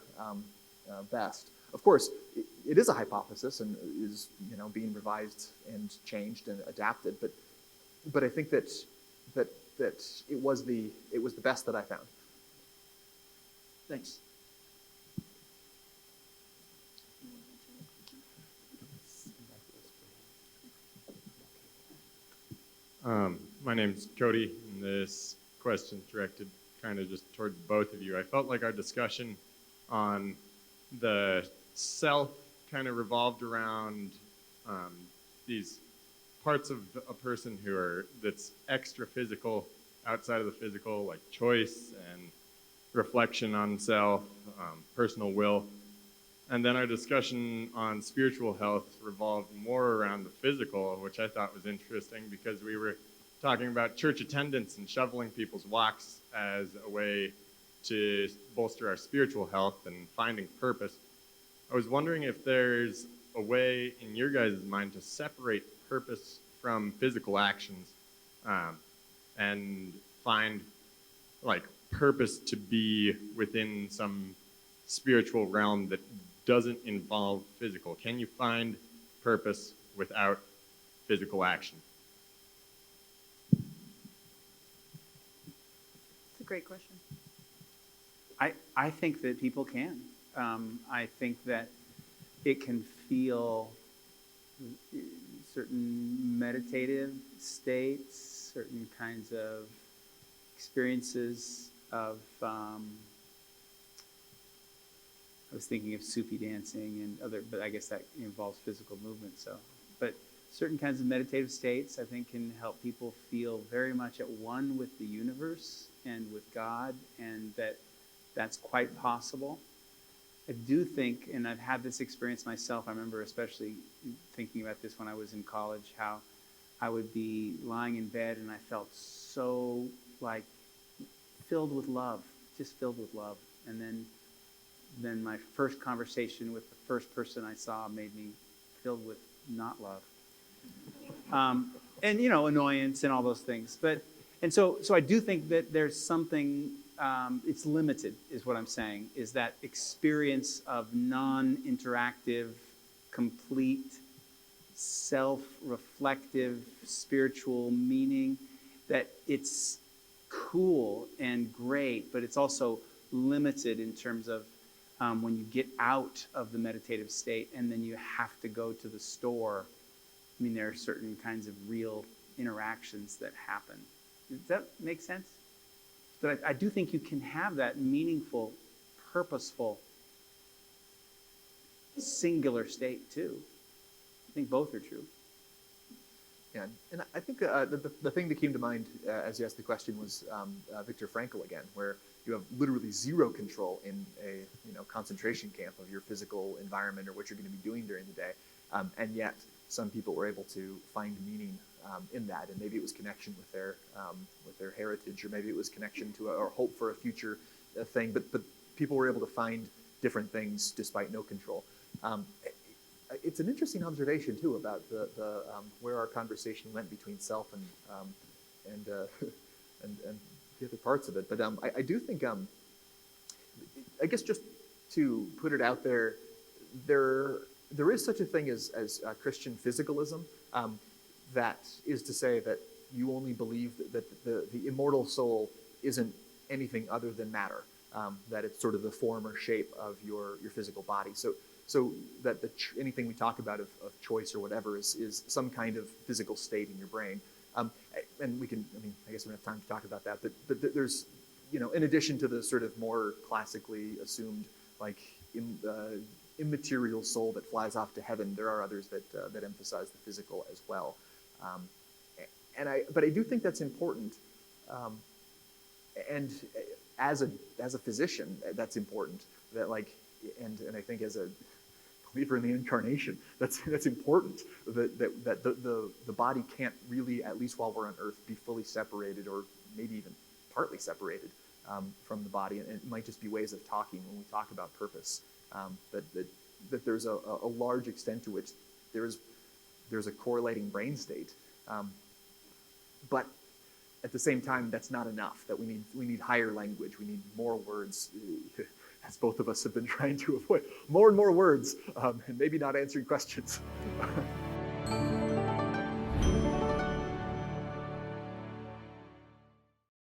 best. Of course, it is a hypothesis and is being revised and changed and adapted, but I think that it was the best that I found. Thanks. My name's Cody, and this question's directed kind of just towards both of you. I felt like our discussion on the self kind of revolved around these parts of a person that's extra physical, outside of the physical, like choice and reflection on self, personal will. And then our discussion on spiritual health revolved more around the physical, which I thought was interesting because we were talking about church attendance and shoveling people's walks as a way to bolster our spiritual health and finding purpose. I was wondering if there's a way in your guys' mind to separate purpose from physical actions and find like purpose to be within some spiritual realm that doesn't involve physical. Can you find purpose without physical action? It's a great question. I think that people can. I think that it can feel certain meditative states, certain kinds of experiences of, I was thinking of Sufi dancing and other, but I guess that involves physical movement. But certain kinds of meditative states, I think, can help people feel very much at one with the universe and with God, and that's quite possible. I do think, and I've had this experience myself, I remember especially thinking about this when I was in college, how I would be lying in bed and I felt so like filled with love, just filled with love. And then my first conversation with the first person I saw made me filled with not love. and annoyance and all those things. So I do think that there's something. It's limited, is what I'm saying. Is that experience of non-interactive, complete, self-reflective, spiritual meaning? That it's cool and great, but it's also limited in terms of when you get out of the meditative state and then you have to go to the store. I mean, there are certain kinds of real interactions that happen. Does that make sense? But I do think you can have that meaningful, purposeful, singular state too. I think both are true. Yeah, and I think the thing that came to mind as you asked the question was Viktor Frankl again, where you have literally zero control in a concentration camp of your physical environment or what you're going to be doing during the day, and yet some people were able to find meaning in that, and maybe it was connection with their heritage, or maybe it was connection to or hope for a future thing. But people were able to find different things despite no control. It's an interesting observation too about the where our conversation went between self and the other parts of it. But I do think I guess just to put it out there, there is such a thing as Christian physicalism. That is to say that you only believe that the immortal soul isn't anything other than matter. That it's sort of the form or shape of your physical body. So that anything we talk about of choice or whatever is some kind of physical state in your brain. And we can, I guess we don't have time to talk about that, but there's, in addition to the sort of more classically assumed, like, immaterial soul that flies off to heaven, there are others that emphasize the physical as well. But I do think that's important. And as a physician, that's important. That and I think as a believer in the Incarnation, that's important. That the body can't really, at least while we're on Earth, be fully separated, or maybe even partly separated from the body. And it might just be ways of talking when we talk about purpose. That there's a large extent to which there's a correlating brain state. But at the same time, that's not enough. That we need higher language. We need more words, as both of us have been trying to avoid. More and more words, and maybe not answering questions.